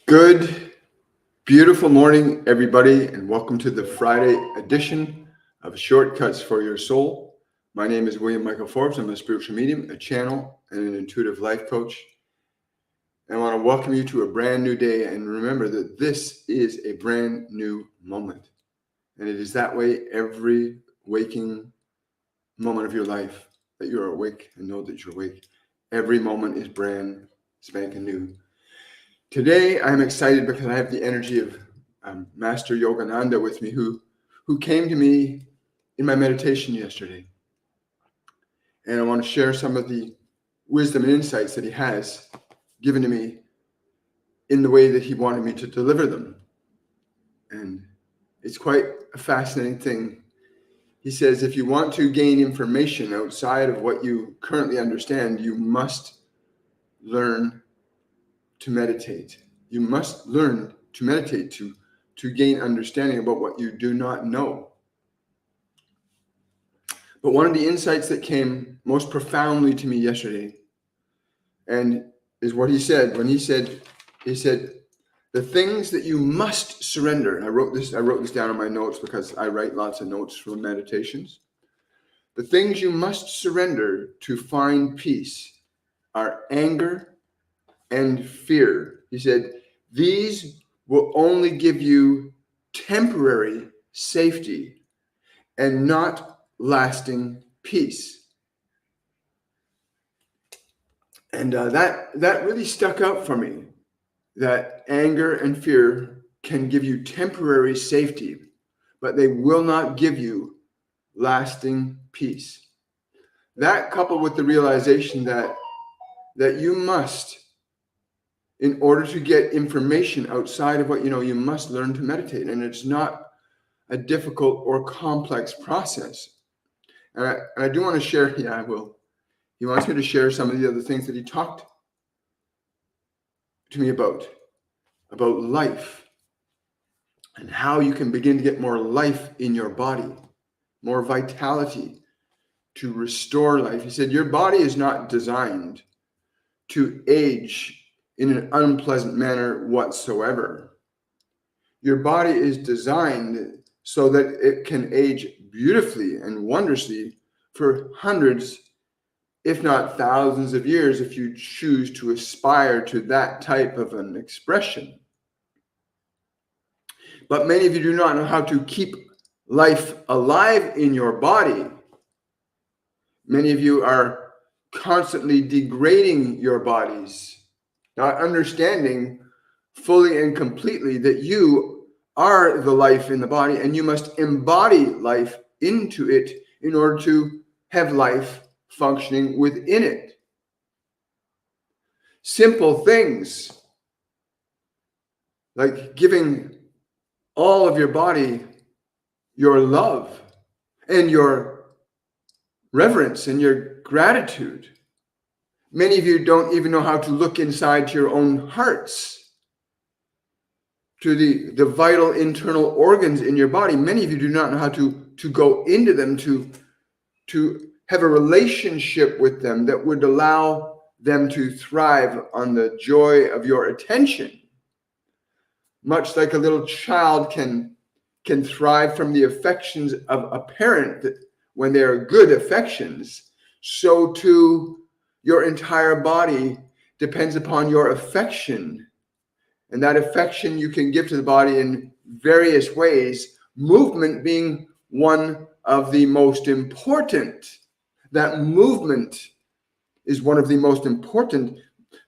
Good, beautiful morning, everybody, and welcome to the Friday edition of Shortcuts for Your Soul. My name is William Michael Forbes. I'm a spiritual medium, a channel, and an intuitive life coach. And I want to welcome you to a brand new day. And remember that this is a brand new moment. And it is that way every waking moment of your life that you're awake and know that you're awake. Every moment is brand spanking new. Today, I'm excited because I have the energy of Master Yagananda with me, who came to me in my meditation yesterday. And I want to share some of the wisdom and insights that he has given to me in the way that he wanted me to deliver them. And it's quite a fascinating thing. He says, if you want to gain information outside of what you currently understand, you must learn to meditate. You must learn to meditate to gain understanding about what you do not know. But one of the insights that came most profoundly to me yesterday, and is what he said when he said, the things that you must surrender. And I wrote this down in my notes because I write lots of notes from meditations. The things you must surrender to find peace are anger and fear. He said, these will only give you temporary safety and not lasting peace. And that really stuck out for me, that anger and fear can give you temporary safety, but they will not give you lasting peace. That, coupled with the realization that you must, in order to get information outside of what you know, you must learn to meditate. And it's not a difficult or complex process. And I do want to share, I will. He wants me to share some of the other things that he talked to me about life and how you can begin to get more life in your body, more vitality to restore life. He said, your body is not designed to age in an unpleasant manner whatsoever. Your body is designed so that it can age beautifully and wondrously for hundreds, if not thousands of years, if you choose to aspire to that type of an expression. But many of you do not know how to keep life alive in your body. Many of you are constantly degrading your bodies, not understanding fully and completely that you are the life in the body and you must embody life into it in order to have life functioning within it. Simple things like giving all of your body your love and your reverence and your gratitude. Many of you don't even know how to look inside to your own hearts, to the vital internal organs in your body. Many of you do not know how to go into them, to have a relationship with them that would allow them to thrive on the joy of your attention. Much like a little child can thrive from the affections of a parent when they are good affections, so too your entire body depends upon your affection. And that affection you can give to the body in various ways, movement being one of the most important. That movement is one of the most important.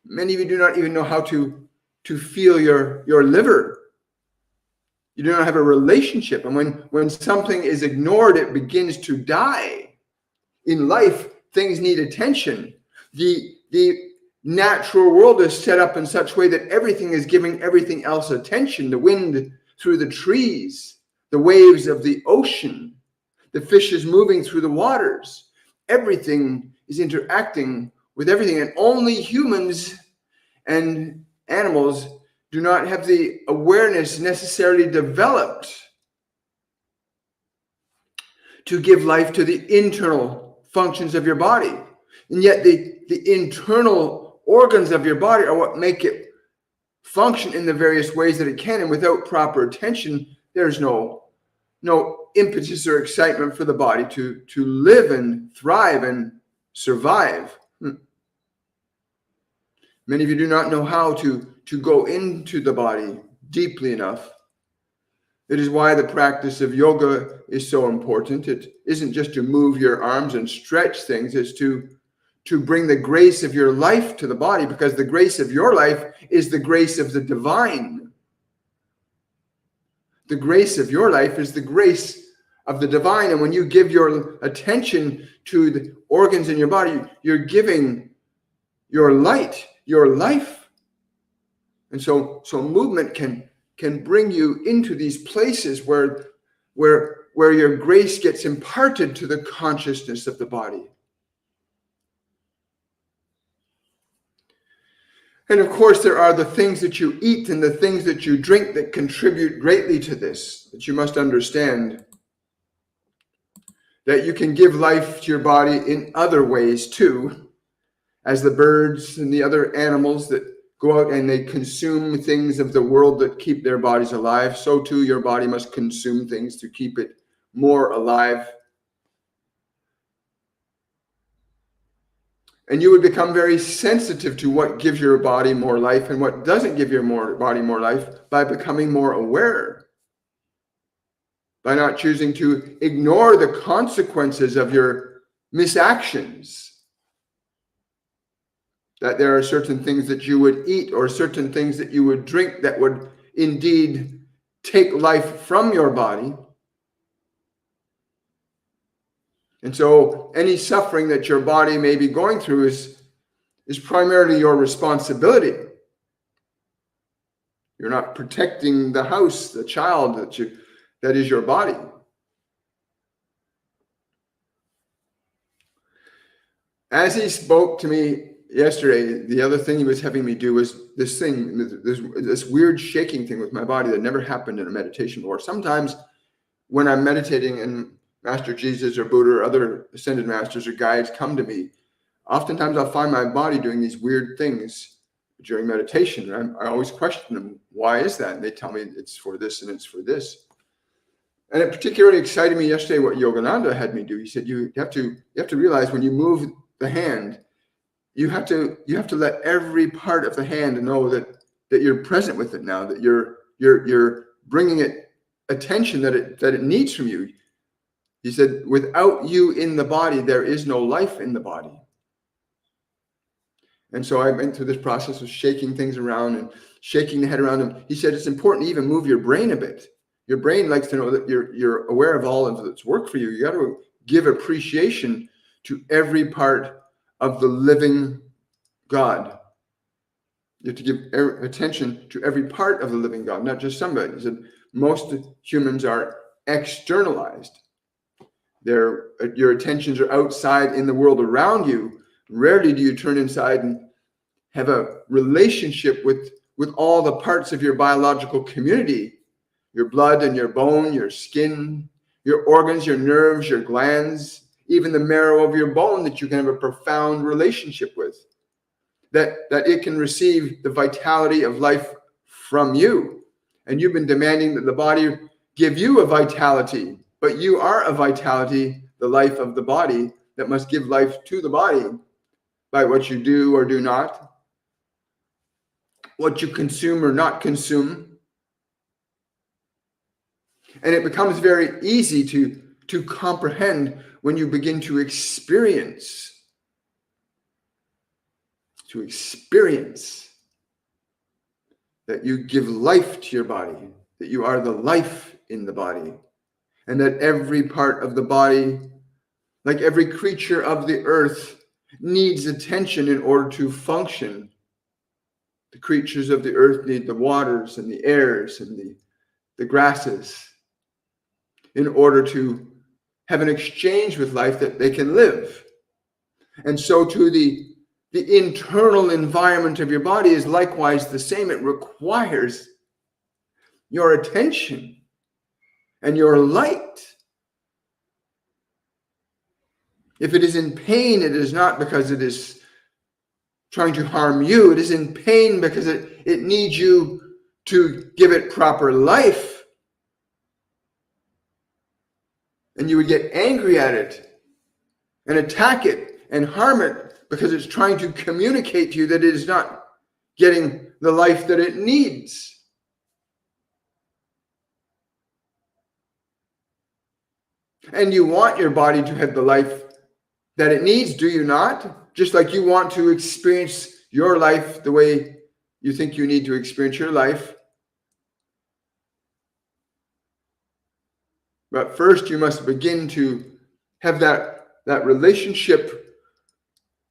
Many of you do not even know how to feel your liver. You do not have a relationship. And when something is ignored, it begins to die. In life, things need attention. The natural world is set up in such a way that everything is giving everything else attention. The wind through the trees, the waves of the ocean, the fishes moving through the waters. Everything is interacting with everything, and only humans and animals do not have the awareness necessarily developed to give life to the internal functions of your body. And yet the internal organs of your body are what make it function in the various ways that it can. And without proper attention, there's no impetus or excitement for the body to live and thrive and survive. Many of you do not know how to go into the body deeply enough. It is why the practice of yoga is so important. It isn't just to move your arms and stretch things, it's to bring the grace of your life to the body, because the grace of your life is the grace of the divine. The grace of your life is the grace of the divine. And when you give your attention to the organs in your body, you're giving your light, your life. And so movement can bring you into these places where your grace gets imparted to the consciousness of the body. And of course, there are the things that you eat and the things that you drink that contribute greatly to this, that you must understand. That you can give life to your body in other ways too, as the birds and the other animals that go out and they consume things of the world that keep their bodies alive, so too your body must consume things to keep it more alive. And you would become very sensitive to what gives your body more life and what doesn't give your body more life by becoming more aware. By not choosing to ignore the consequences of your misactions. That there are certain things that you would eat or certain things that you would drink that would indeed take life from your body. And so any suffering that your body may be going through is primarily your responsibility. You're not protecting the house, the child that is your body. As he spoke to me yesterday, the other thing he was having me do was this weird shaking thing with my body that never happened in a meditation before. Sometimes when I'm meditating and Master Jesus or Buddha or other ascended masters or guides come to me, oftentimes I'll find my body doing these weird things during meditation. And I always question them, why is that? And they tell me it's for this and it's for this. And it particularly excited me yesterday what Yagananda had me do. He said, you have to realize when you move the hand, you have to let every part of the hand know that you're present with it now, that you're bringing it attention that it needs from you. He said, without you in the body, there is no life in the body. And so I went through this process of shaking things around and shaking the head around. And he said, it's important to even move your brain a bit. Your brain likes to know that you're aware of all of its work for you. You got to give appreciation to every part of the living God. You have to give attention to every part of the living God, not just somebody. He said, most humans are externalized. Your attentions are outside in the world around you. Rarely do you turn inside and have a relationship with all the parts of your biological community, your blood and your bone, your skin, your organs, your nerves, your glands, even the marrow of your bone that you can have a profound relationship with, that it can receive the vitality of life from you. And you've been demanding that the body give you a vitality, but you are a vitality, the life of the body, that must give life to the body by what you do or do not, what you consume or not consume. And it becomes very easy to comprehend when you begin to experience that you give life to your body, that you are the life in the body, and that every part of the body, like every creature of the earth, needs attention in order to function. The creatures of the earth need the waters and the airs and the grasses in order to have an exchange with life that they can live. And so too the internal environment of your body is likewise the same. It requires your attention and your light. If it is in pain, it is not because it is trying to harm you. It is in pain because it needs you to give it proper life. And you would get angry at it and attack it and harm it because it's trying to communicate to you that it is not getting the life that it needs. And you want your body to have the life that it needs, do you not? Just like you want to experience your life the way you think you need to experience your life. But first, you must begin to have that relationship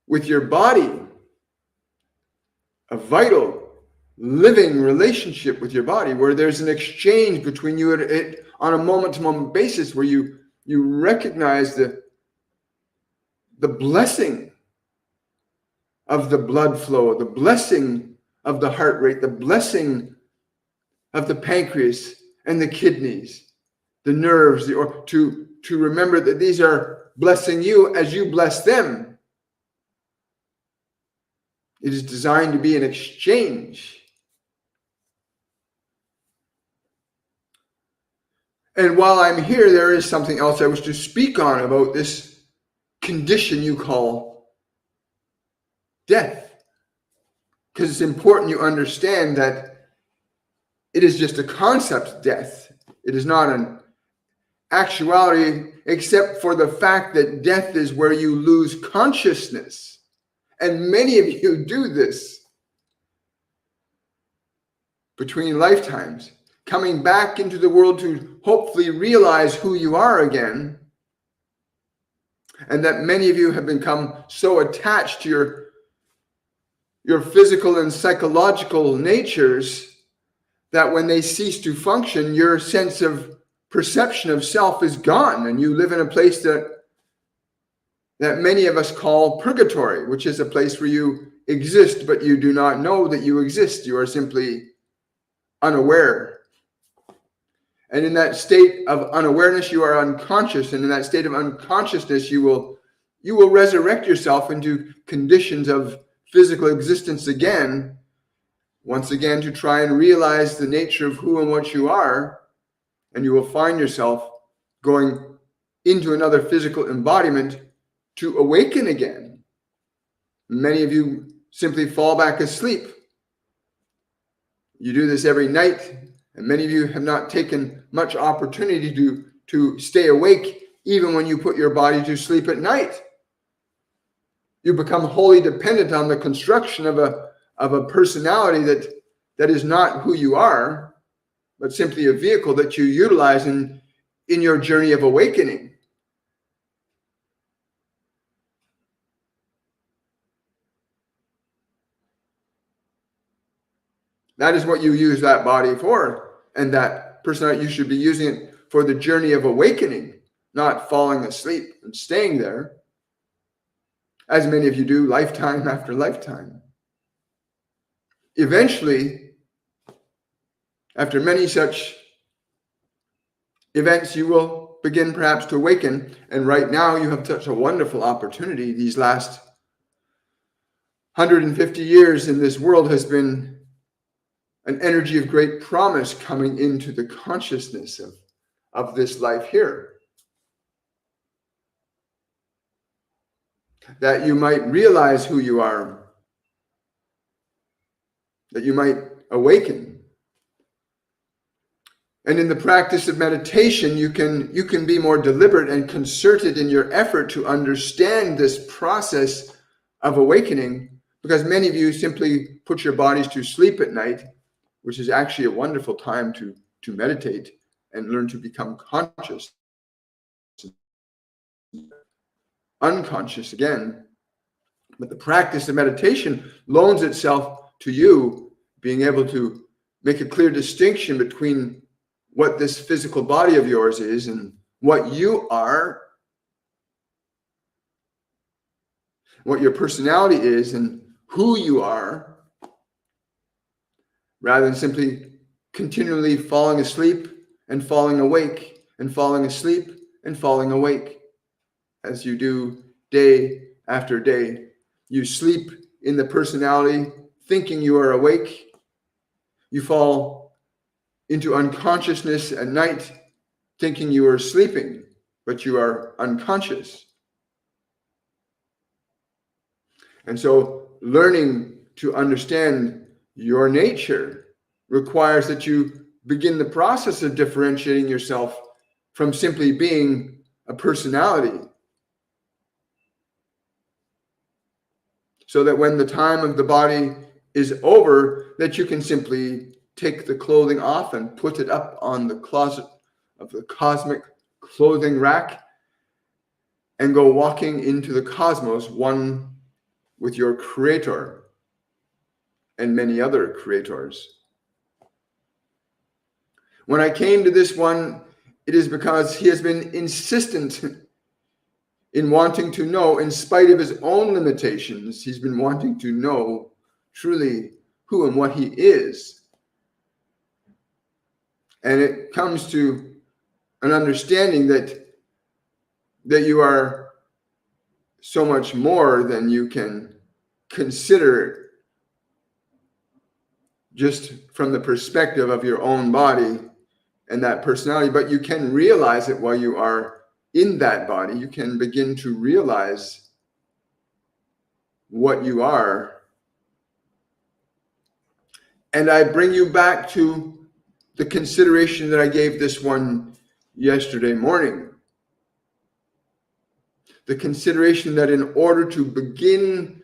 with your body, a vital, living relationship with your body, where there's an exchange between you and it on a moment-to-moment basis, where you recognize the blessing of the blood flow, the blessing of the heart rate, the blessing of the pancreas and the kidneys, the nerves, to remember that these are blessing you as you bless them. It is designed to be an exchange. And while I'm here, there is something else I wish to speak on about this condition you call death. Because it's important you understand that it is just a concept, death. It is not an actuality, except for the fact that death is where you lose consciousness. And many of you do this between lifetimes, coming back into the world to hopefully realize who you are again. And that many of you have become so attached to your physical and psychological natures that when they cease to function, your sense of perception of self is gone, and you live in a place that many of us call purgatory, which is a place where you exist, but you do not know that you exist. You are simply unaware. And in that state of unawareness, you are unconscious. And in that state of unconsciousness, you will resurrect yourself into conditions of physical existence again, once again, to try and realize the nature of who and what you are. And you will find yourself going into another physical embodiment to awaken again. Many of you simply fall back asleep. You do this every night, and many of you have not taken much opportunity to stay awake even when you put your body to sleep at night. You become wholly dependent on the construction of a personality that is not who you are, but simply a vehicle that you utilize in your journey of awakening. That is what you use that body for, and that personality, you should be using it for the journey of awakening, not falling asleep and staying there, as many of you do lifetime after lifetime. Eventually, after many such events, you will begin perhaps to awaken. And right now you have such a wonderful opportunity. These last 150 years in this world has been an energy of great promise coming into the consciousness of this life here. That you might realize who you are, that you might awaken. And in the practice of meditation, you can be more deliberate and concerted in your effort to understand this process of awakening, because many of you simply put your bodies to sleep at night, which is actually a wonderful time to meditate and learn to become conscious, unconscious again. But the practice of meditation loans itself to you being able to make a clear distinction between what this physical body of yours is and what you are, what your personality is and who you are, rather than simply continually falling asleep and falling awake and falling asleep and falling awake, as you do day after day. You sleep in the personality, thinking you are awake. You fall into unconsciousness at night, thinking you are sleeping, but you are unconscious. And so learning to understand your nature requires that you begin the process of differentiating yourself from simply being a personality. So that when the time of the body is over, that you can simply take the clothing off and put it up on the closet of the cosmic clothing rack and go walking into the cosmos, one with your creator and many other creators. When I came to this one, it is because he has been insistent in wanting to know, in spite of his own limitations, he's been wanting to know truly who and what he is. And it comes to an understanding that you are so much more than you can consider just from the perspective of your own body and that personality, but you can realize it while you are in that body. You can begin to realize what you are. And I bring you back to the consideration that I gave this one yesterday morning. The consideration that in order to begin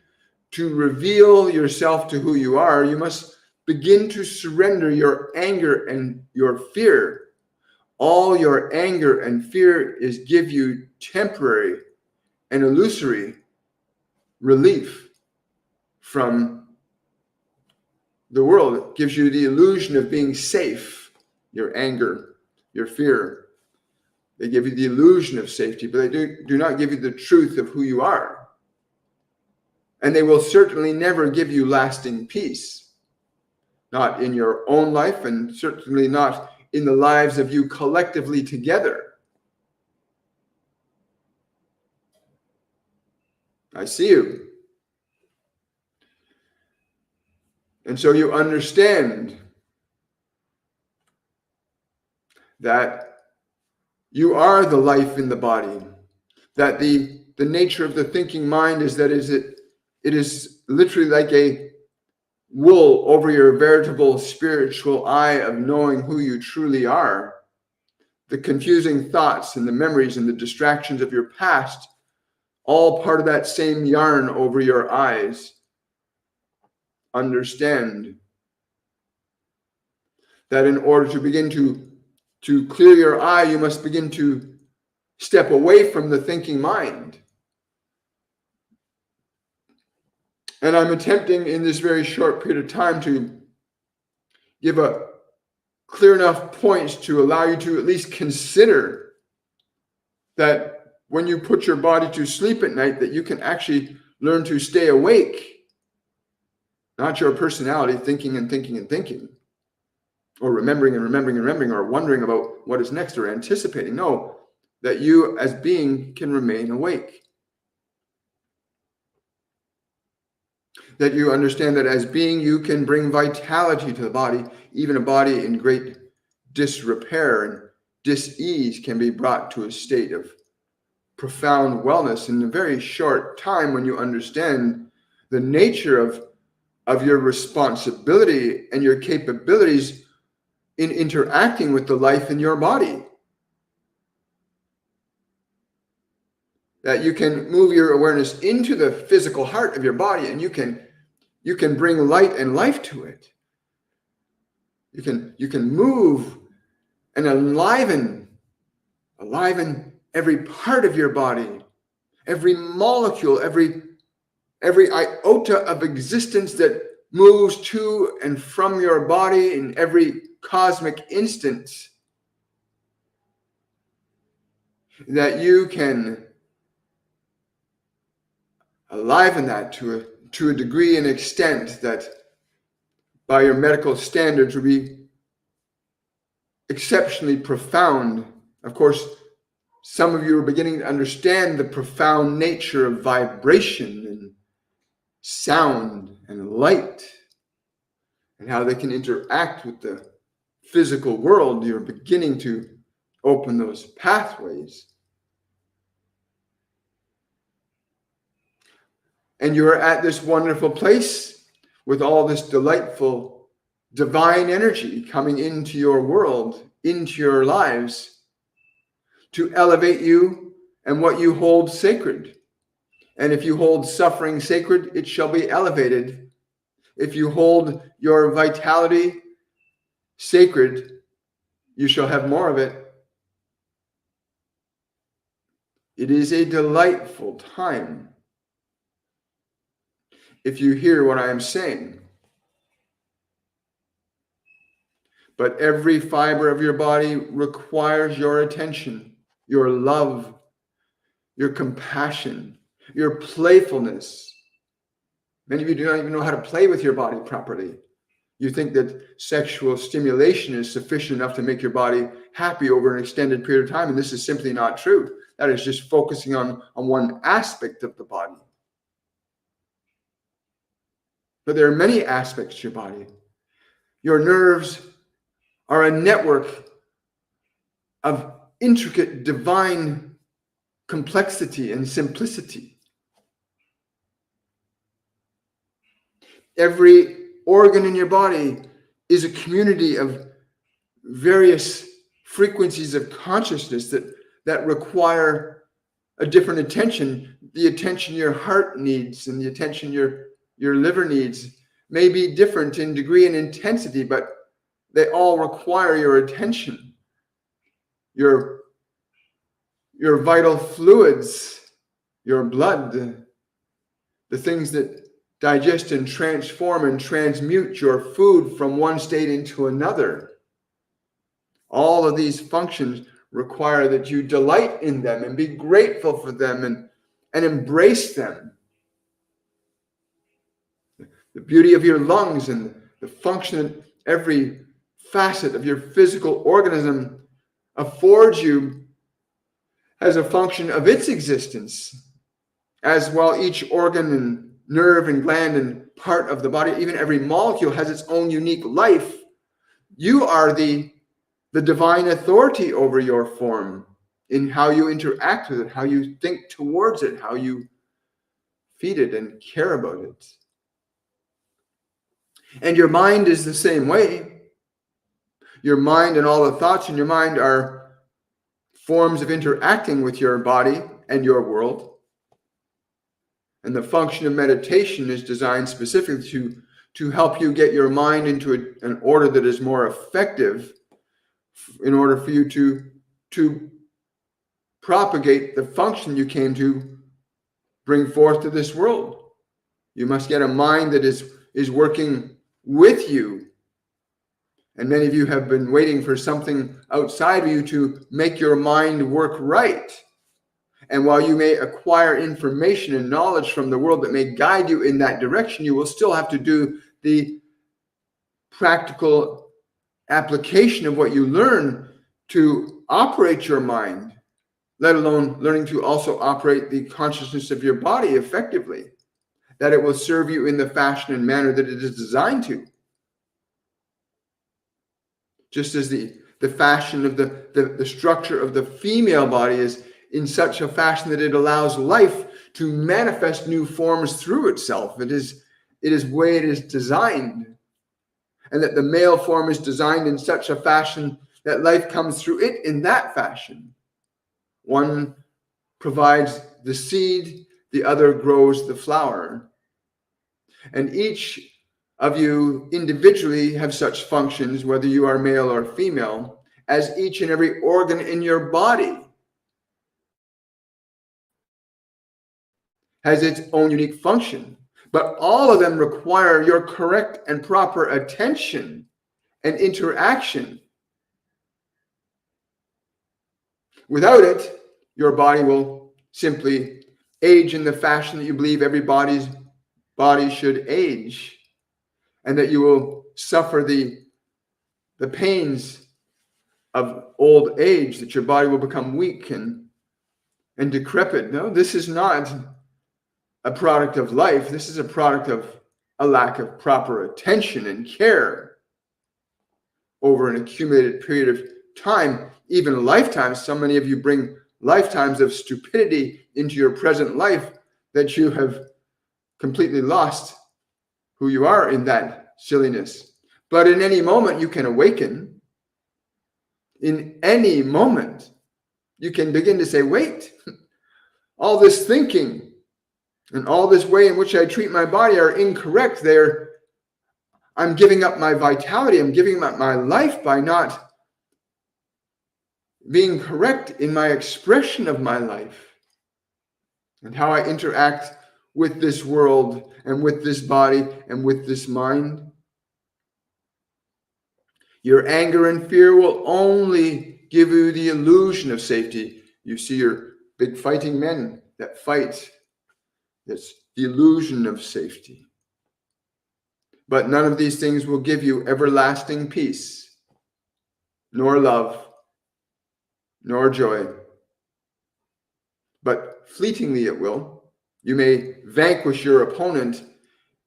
to reveal yourself to who you are, you must begin to surrender your anger and your fear. All your anger and fear is give you temporary and illusory relief from the world. It gives you the illusion of being safe. Your anger, your fear, they give you the illusion of safety, but they do not give you the truth of who you are. And they will certainly never give you lasting peace. Not in your own life, and certainly not in the lives of you collectively together. I see you. And so you understand that you are the life in the body, that the nature of the thinking mind is that it is literally like a wool over your veritable spiritual eye of knowing who you truly are. The confusing thoughts and the memories and the distractions of your past, all part of that same yarn over your eyes. Understand that in order to begin to clear your eye, you must begin to step away from the thinking mind. And I'm attempting in this very short period of time to give a clear enough points to allow you to at least consider that when you put your body to sleep at night, that you can actually learn to stay awake, not your personality thinking and thinking and thinking, or remembering and remembering and remembering, or wondering about what is next, or anticipating. No, that you as being can remain awake. That you understand that as being, you can bring vitality to the body. Even a body in great disrepair and dis-ease can be brought to a state of profound wellness in a very short time when you understand the nature of your responsibility and your capabilities in interacting with the life in your body. That you can move your awareness into the physical heart of your body, and you can bring light and life to it. You can move and enliven every part of your body, every molecule, every iota of existence that moves to and from your body in every cosmic instant. That you can enliven that to a degree and extent that by your medical standards would be exceptionally profound. Of course, some of you are beginning to understand the profound nature of vibration sound and light, and how they can interact with the physical world. You're beginning to open those pathways. And you're at this wonderful place with all this delightful divine energy coming into your world, into your lives, to elevate you and what you hold sacred. And if you hold suffering sacred, it shall be elevated. If you hold your vitality sacred, you shall have more of it. It is a delightful time if you hear what I am saying. But every fiber of your body requires your attention, your love, your compassion, your playfulness. Many of you do not even know how to play with your body properly. You think that sexual stimulation is sufficient enough to make your body happy over an extended period of time, and this is simply not true. That is just focusing on one aspect of the body. But there are many aspects to your body. Your nerves are a network of intricate divine complexity and simplicity. Every organ in your body is a community of various frequencies of consciousness that require a different attention. The attention your heart needs and the attention your liver needs may be different in degree and intensity, but they all require your attention. Your vital fluids, your blood, the things that digest and transform and transmute your food from one state into another. All of these functions require that you delight in them and be grateful for them and embrace them. The beauty of your lungs and the function of every facet of your physical organism affords you as a function of its existence, as well each organ and nerve and gland and part of the body, even every molecule has its own unique life. You are the divine authority over your form in how you interact with it, how you think towards it, how you feed it and care about it. And your mind is the same way. Your mind and all the thoughts in your mind are forms of interacting with your body and your world. And the function of meditation is designed specifically to help you get your mind into an order that is more effective in order for you to propagate the function you came to bring forth to this world. You must get a mind that is working with you. And many of you have been waiting for something outside of you to make your mind work right. And while you may acquire information and knowledge from the world that may guide you in that direction, you will still have to do the practical application of what you learn to operate your mind, let alone learning to also operate the consciousness of your body effectively, that it will serve you in the fashion and manner that it is designed to. Just as the fashion of the structure of the female body is in such a fashion that it allows life to manifest new forms through itself. It is way it is designed. And that the male form is designed in such a fashion that life comes through it in that fashion. One provides the seed, the other grows the flower. And each of you individually have such functions, whether you are male or female, as each and every organ in your body has its own unique function. But all of them require your correct and proper attention and interaction. Without it, your body will simply age in the fashion that you believe every body should age, and that you will suffer the pains of old age, that your body will become weak and decrepit. No, this is not a product of life. This is a product of a lack of proper attention and care over an accumulated period of time, even lifetimes. So many of you bring lifetimes of stupidity into your present life that you have completely lost who you are in that silliness. But in any moment, you can awaken. In any moment, you can begin to say, wait, all this thinking and all this way in which I treat my body are incorrect. I'm giving up my vitality. I'm giving up my life by not being correct in my expression of my life and how I interact with this world and with this body and with this mind. Your anger and fear will only give you the illusion of safety. You see your big fighting men that fight. It's the illusion of safety. But none of these things will give you everlasting peace, nor love, nor joy. But fleetingly it will. You may vanquish your opponent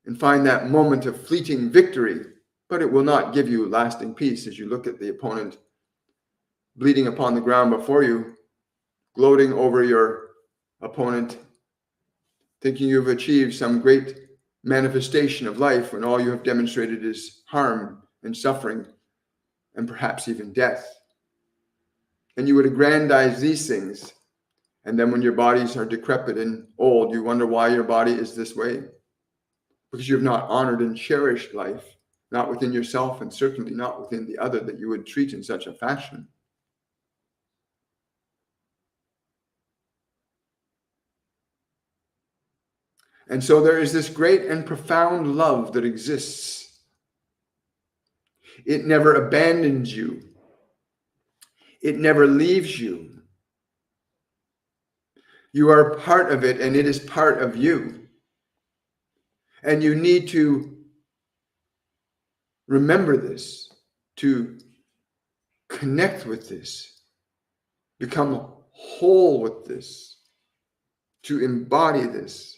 and find that moment of fleeting victory, but it will not give you lasting peace as you look at the opponent bleeding upon the ground before you, gloating over your opponent, thinking you've achieved some great manifestation of life when all you have demonstrated is harm and suffering and perhaps even death. And you would aggrandize these things. And then when your bodies are decrepit and old, you wonder why your body is this way. Because you have not honored and cherished life, not within yourself and certainly not within the other that you would treat in such a fashion. And so there is this great and profound love that exists. It never abandons you. It never leaves you. You are part of it and it is part of you. And you need to remember this, to connect with this, become whole with this, to embody this,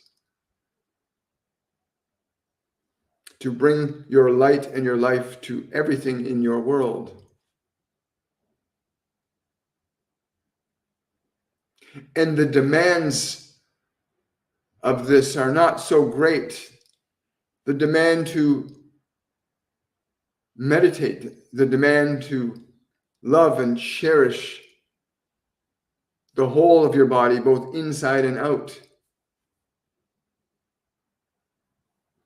to bring your light and your life to everything in your world. And the demands of this are not so great. The demand to meditate, the demand to love and cherish the whole of your body, both inside and out.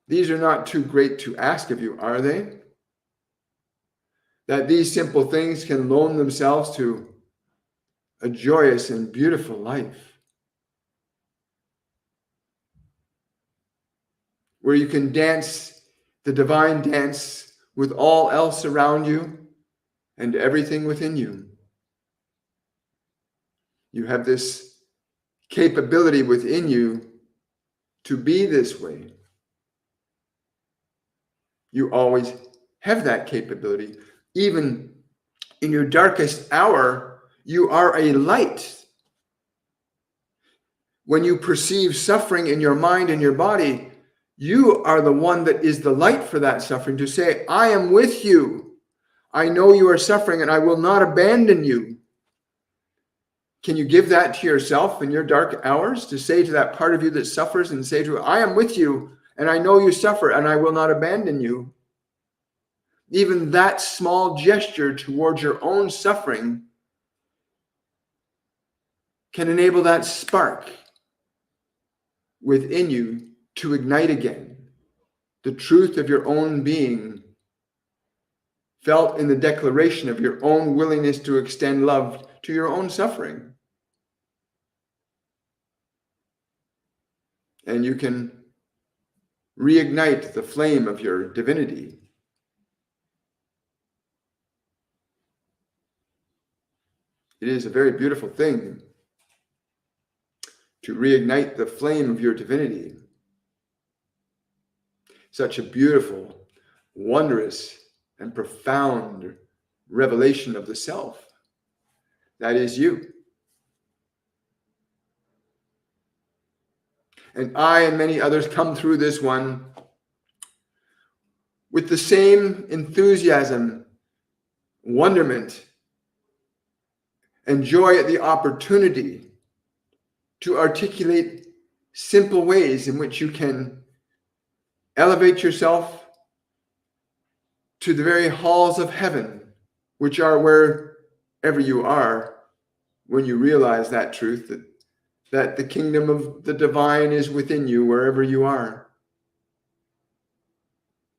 These are not too great to ask of you, are they? That these simple things can loan themselves to a joyous and beautiful life, where you can dance the divine dance with all else around you and everything within you. You have this capability within you to be this way. You always have that capability. Even in your darkest hour, you are a light. When you perceive suffering in your mind and your body, you are the one that is the light for that suffering, to say, I am with you. I know you are suffering and I will not abandon you. Can you give that to yourself in your dark hours, to say to that part of you that suffers and say to it, I am with you and I know you suffer and I will not abandon you. Even that small gesture towards your own suffering can enable that spark within you to ignite again the truth of your own being, felt in the declaration of your own willingness to extend love to your own suffering. And you can reignite the flame of your divinity. It is a very beautiful thing to reignite the flame of your divinity. Such a beautiful, wondrous, and profound revelation of the self. That is you. And I and many others come through this one with the same enthusiasm, wonderment, and joy at the opportunity to articulate simple ways in which you can elevate yourself to the very halls of heaven, which are wherever you are, when you realize that truth, that the kingdom of the divine is within you wherever you are.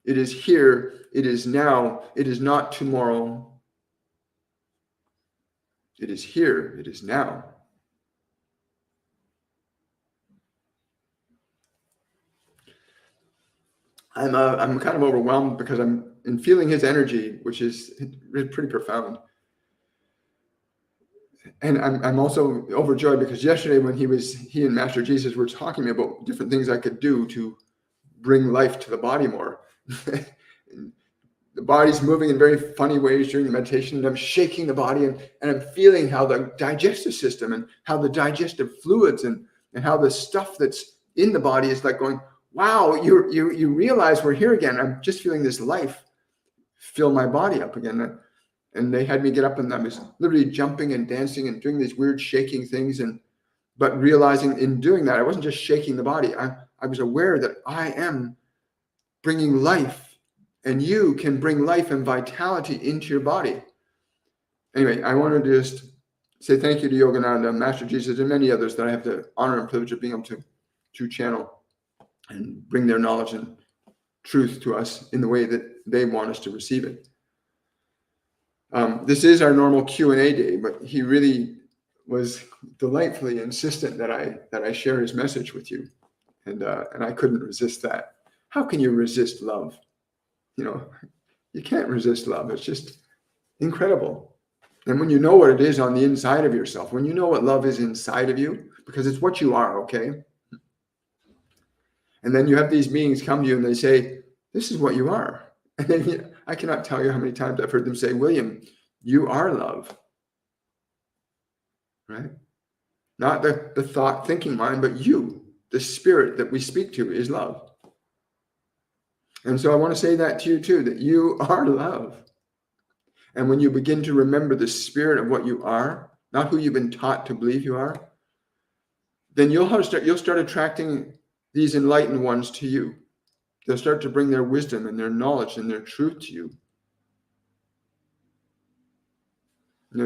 It is here, it is now, it is not tomorrow. It is here, it is now. I'm kind of overwhelmed because I'm in feeling his energy, which is pretty profound. And I'm also overjoyed because yesterday when he and Master Jesus were talking about different things I could do to bring life to the body more. The body's moving in very funny ways during the meditation, and I'm shaking the body and I'm feeling how the digestive system and how the digestive fluids and how the stuff that's in the body is like going, wow, you realize we're here again. I'm just feeling this life fill my body up again. And they had me get up, and I was literally jumping and dancing and doing these weird shaking things. But realizing in doing that, I wasn't just shaking the body. I was aware that I am bringing life, and you can bring life and vitality into your body. Anyway, I wanted to just say thank you to Yagananda, Master Jesus, and many others that I have the honor and privilege of being able to channel and bring their knowledge and truth to us in the way that they want us to receive it. This is our normal Q&A day, but he really was delightfully insistent that I share his message with you, and I couldn't resist that. How can you resist love? You can't resist love. It's just incredible. And when you know what it is on the inside of yourself, when you know what love is inside of you, because it's what you are, okay? And then you have these beings come to you and they say, this is what you are. And then I cannot tell you how many times I've heard them say, William, you are love. Right? Not the thought, thinking mind, but you, the spirit that we speak to is love. And so I want to say that to you too, that you are love. And when you begin to remember the spirit of what you are, not who you've been taught to believe you are, then you'll start attracting these enlightened ones to you. They'll start to bring their wisdom and their knowledge and their truth to you.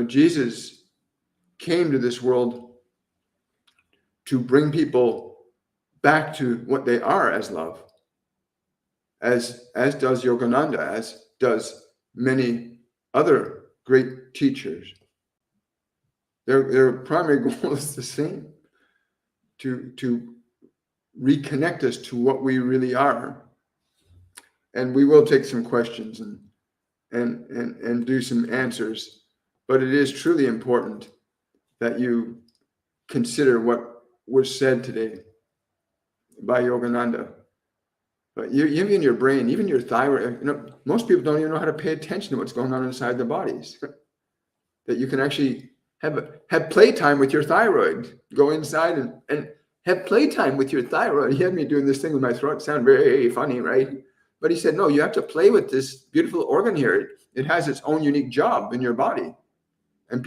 Jesus came to this world to bring people back to what they are as love, as does Yagananda, as does many other great teachers. Their primary goal is the same, to reconnect us to what we really are. And we will take some questions and do some answers, but it is truly important that you consider what was said today by Yagananda. But even your brain, even your thyroid, most people don't even know how to pay attention to what's going on inside their bodies. That you can actually have playtime with your thyroid. Go inside and have playtime with your thyroid. He had me doing this thing with my throat. Sound very funny, right? But he said, no, you have to play with this beautiful organ here. It has its own unique job in your body. And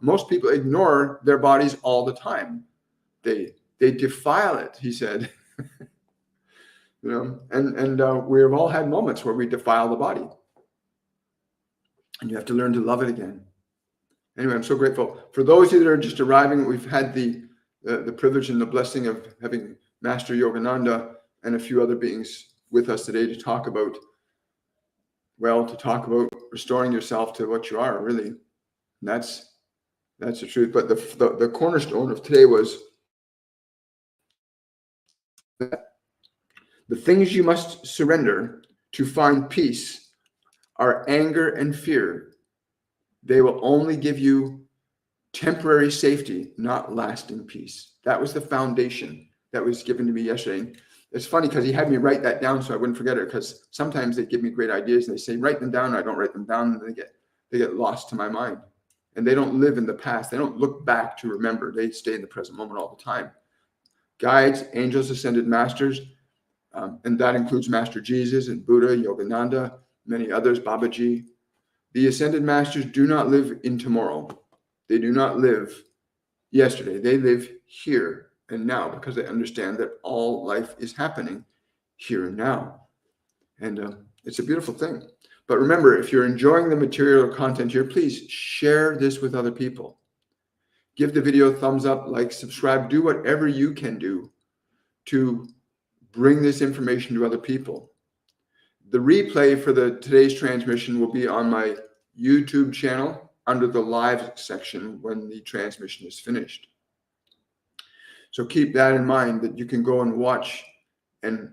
most people ignore their bodies all the time. They defile it, he said. And we've all had moments where we defile the body. And you have to learn to love it again. Anyway, I'm so grateful. For those of you that are just arriving, we've had the privilege and the blessing of having Master Yagananda and a few other beings with us today to talk about restoring yourself to what you are, really. And that's the truth. But the cornerstone of today was that the things you must surrender to find peace are anger and fear. They will only give you temporary safety, not lasting peace. That was the foundation that was given to me yesterday. It's funny because he had me write that down so I wouldn't forget it, because sometimes they give me great ideas and they say, write them down. I don't write them down, and they get lost to my mind. And they don't live in the past. They don't look back to remember. They stay in the present moment all the time. guides, angels, ascended masters, and that includes Master Jesus and Buddha, Yogananda, many others, Babaji. The ascended masters do not live in tomorrow. They do not live yesterday. They live here and now because they understand that all life is happening here and now. And it's a beautiful thing. But remember, if you're enjoying the material or content here, please share this with other people. Give the video a thumbs up, like, subscribe, do whatever you can do to bring this information to other people. The replay for today's transmission will be on my YouTube channel under the live section when the transmission is finished. So keep that in mind, that you can go and watch and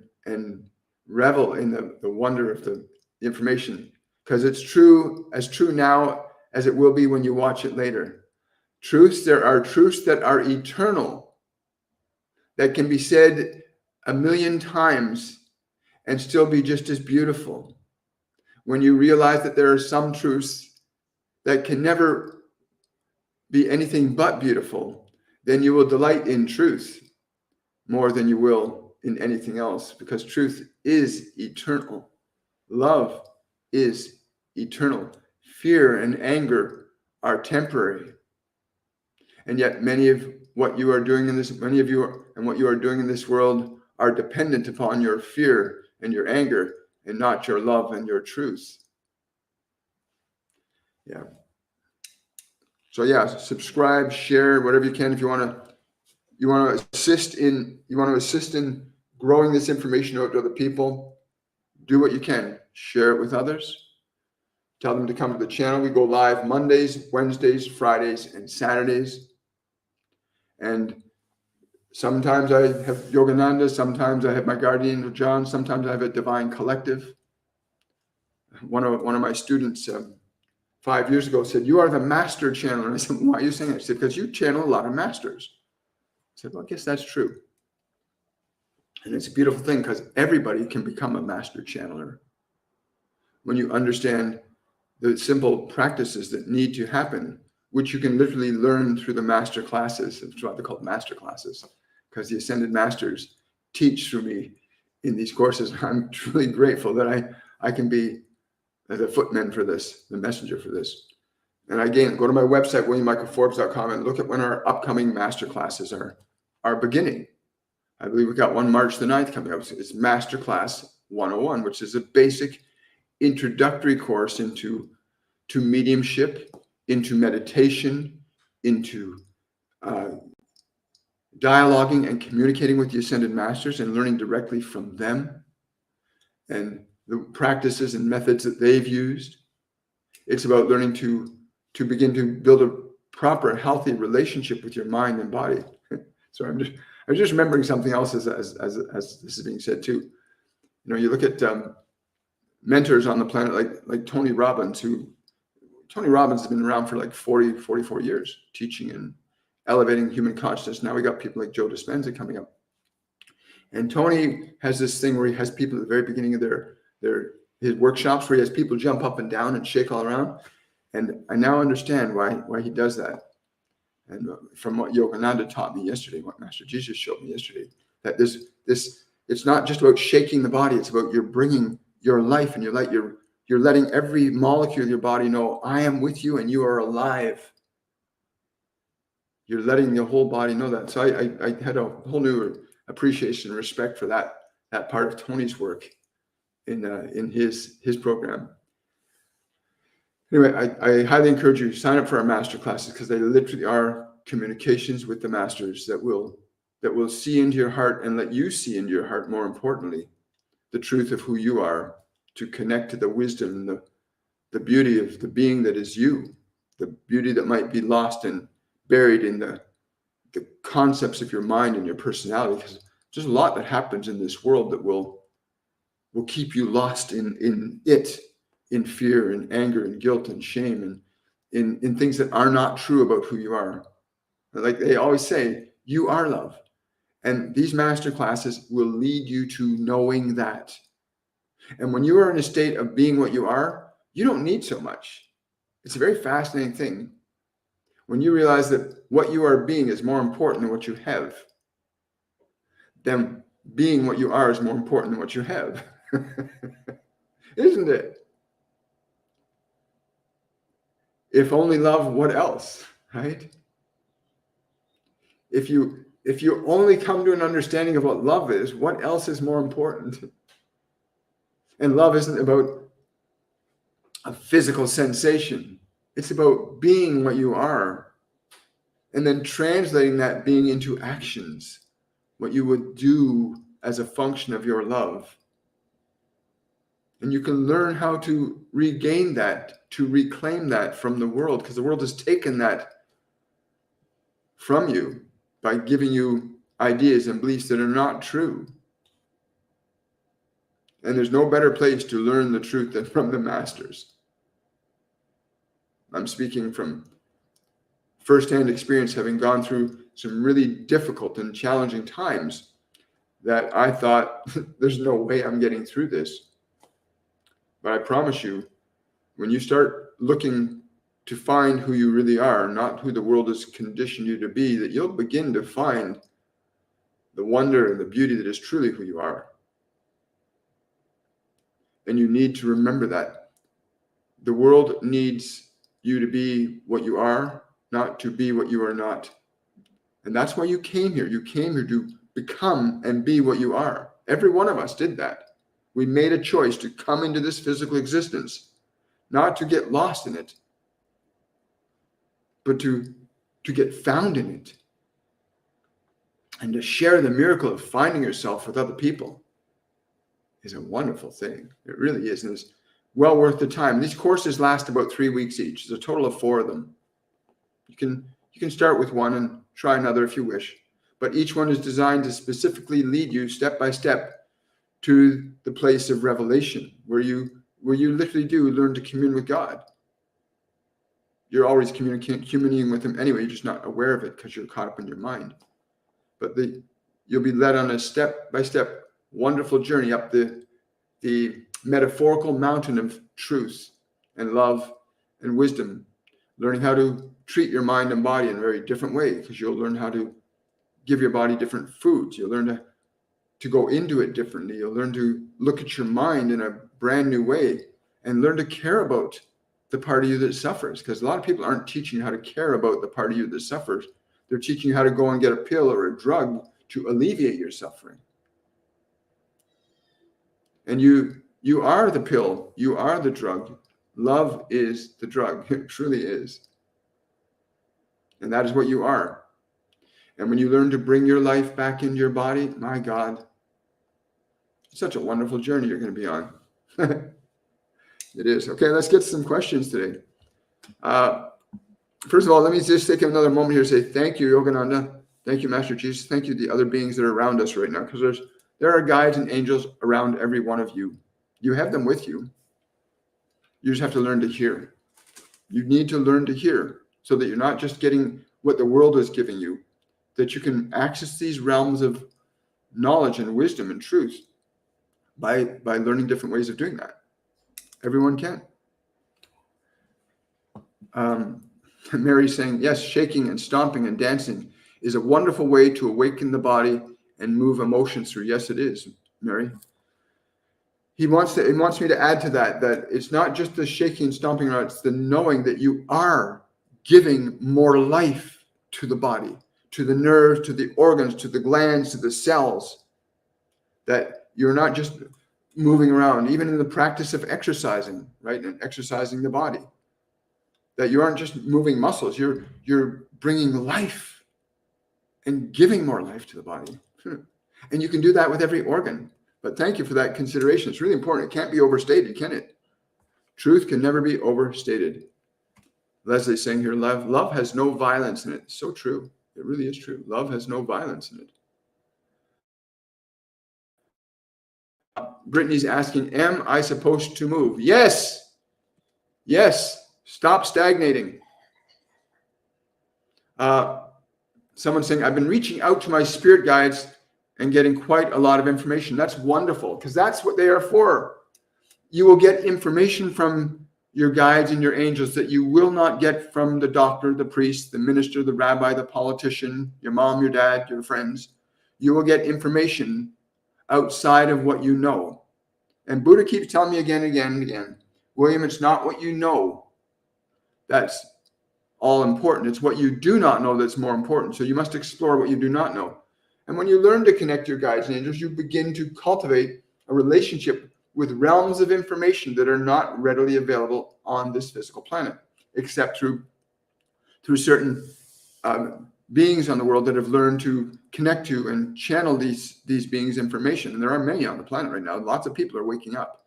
revel in the wonder of the information, because it's as true now as it will be when you watch it later. There are truths that are eternal, that can be said 1,000,000 times and still be just as beautiful. When you realize that there are some truths that can never be anything but beautiful, then you will delight in truth more than you will in anything else, because truth is eternal. Love is eternal. Fear and anger are temporary. And yet many of what you are doing in this world are dependent upon your fear and your anger, and not your love and your truth. Yeah. So yeah, subscribe, share, whatever you can. If you want to assist in growing this information out to other people, do what you can. Share it with others. Tell them to come to the channel. We go live Mondays, Wednesdays, Fridays, and Saturdays. And sometimes I have Yagananda, sometimes I have my guardian angel John, sometimes I have a divine collective. One of my students 5 years ago said, "You are the master channeler." And I said, "Why are you saying that?" She said, "Because you channel a lot of masters." I said, "Well, I guess that's true." And it's a beautiful thing, because everybody can become a master channeler when you understand the simple practices that need to happen, which you can literally learn through the master classes. That's why they're called master classes, because the ascended masters teach through me in these courses. I'm truly grateful that I can be the footman for this, the messenger for this. And again, go to my website, WilliamMichaelForbes.com, and look at when our upcoming master classes are beginning. I believe we got one March the 9th coming up. It's Master Class 101, which is a basic introductory course into mediumship, into meditation, into dialoguing and communicating with the ascended masters and learning directly from them and the practices and methods that they've used. It's about learning to begin to build a proper, healthy relationship with your mind and body. So I'm just remembering something else as this is being said too. You look at mentors on the planet like Tony Robbins, Tony Robbins has been around for like 44 years, teaching and elevating human consciousness. Now we got people like Joe Dispenza coming up. And Tony has this thing where he has people at the very beginning of his workshops, where he has people jump up and down and shake all around. And I now understand why he does that. And from what Yagananda taught me yesterday, what Master Jesus showed me yesterday, that it's not just about shaking the body. It's about you're bringing your life and your light. You're letting every molecule of your body know, I am with you and you are alive. You're letting the whole body know that. So I had a whole new appreciation and respect for that part of Tony's work in his program. Anyway, I highly encourage you to sign up for our master classes, because they literally are communications with the masters that will see into your heart and let you see into your heart, more importantly, the truth of who you are, to connect to the wisdom and the beauty of the being that is you, the beauty that might be lost and buried in the concepts of your mind and your personality, because there's a lot that happens in this world that will keep you lost in fear and anger and guilt and shame and in things that are not true about who you are. Like they always say, you are love. And these master classes will lead you to knowing that. And when you are in a state of being what you are, you don't need so much. It's a very fascinating thing. When you realize that what you are being is more important than what you have, then being what you are is more important than what you have. Isn't it? If only love, what else, right? If you only come to an understanding of what love is, what else is more important? And love isn't about a physical sensation. It's about being what you are and then translating that being into actions, what you would do as a function of your love. And you can learn how to regain that, to reclaim that from the world, because the world has taken that from you by giving you ideas and beliefs that are not true. And there's no better place to learn the truth than from the masters. I'm speaking from firsthand experience, having gone through some really difficult and challenging times that I thought, there's no way I'm getting through this. But I promise you, when you start looking to find who you really are, not who the world has conditioned you to be, that you'll begin to find the wonder and the beauty that is truly who you are. And you need to remember that. The world needs you to be what you are, not to be what you are not. And that's why you came here. You came here to become and be what you are. Every one of us did that. We made a choice to come into this physical existence, not to get lost in it, but to get found in it and to share the miracle of finding yourself with other people is a wonderful thing. It really is. And it's well worth the time. These courses last about 3 weeks each. There's a total of 4 of them. You can start with one and try another if you wish, but each one is designed to specifically lead you step by step to the place of revelation where you literally do learn to commune with God. You're always communing with him anyway. You're just not aware of it because you're caught up in your mind. But you'll be led on a step-by-step wonderful journey up the metaphorical mountain of truth and love and wisdom, learning how to treat your mind and body in a very different way, because you'll learn how to give your body different foods. You'll learn to go into it differently. You'll learn to look at your mind in a brand new way and learn to care about the part of you that suffers, because a lot of people aren't teaching you how to care about the part of you that suffers. They're teaching you how to go and get a pill or a drug to alleviate your suffering. And you are the pill. You are the drug. Love is the drug. It truly is. And that is what you are. And when you learn to bring your life back into your body, my God, it's such a wonderful journey you're going to be on. It is. Okay, let's get some questions today. First of all, let me just take another moment here to say thank you, Yagananda. Thank you, Master Jesus. Thank you, the other beings that are around us right now, because there are guides and angels around every one of you. You have them with you. You just have to learn to hear. You need to learn to hear so that you're not just getting what the world is giving you, that you can access these realms of knowledge and wisdom and truth by learning different ways of doing that. Everyone can. Mary's saying, yes, shaking and stomping and dancing is a wonderful way to awaken the body and move emotions through. Yes, it is, Mary. He wants me to add to that it's not just the shaking and stomping around, it's the knowing that you are giving more life to the body, to the nerves, to the organs, to the glands, to the cells, that you're not just moving around, even in the practice of exercising, right? And exercising the body, that you aren't just moving muscles, you're bringing life and giving more life to the body. And you can do that with every organ. But thank you for that consideration. It's really important. It can't be overstated, can it? Truth can never be overstated. Leslie's saying here, love has no violence in it. So true. It really is true. Love has no violence in it. Brittany's asking, am I supposed to move? Yes. Yes. Stop stagnating. Someone's saying, I've been reaching out to my spirit guides and getting quite a lot of information. That's wonderful, because that's what they are for. You will get information from your guides and your angels that you will not get from the doctor, the priest, the minister, the rabbi, the politician, your mom, your dad, your friends. you will get information outside of what you know. And Buddha keeps telling me again and again and again, William, it's not what you know that's all important. It's what you do not know that's more important. So you must explore what you do not know. And when you learn to connect your guides and angels, you begin to cultivate a relationship with realms of information that are not readily available on this physical planet, except through certain beings on the world that have learned to connect to and channel these beings' information. And there are many on the planet right now. Lots of people are waking up.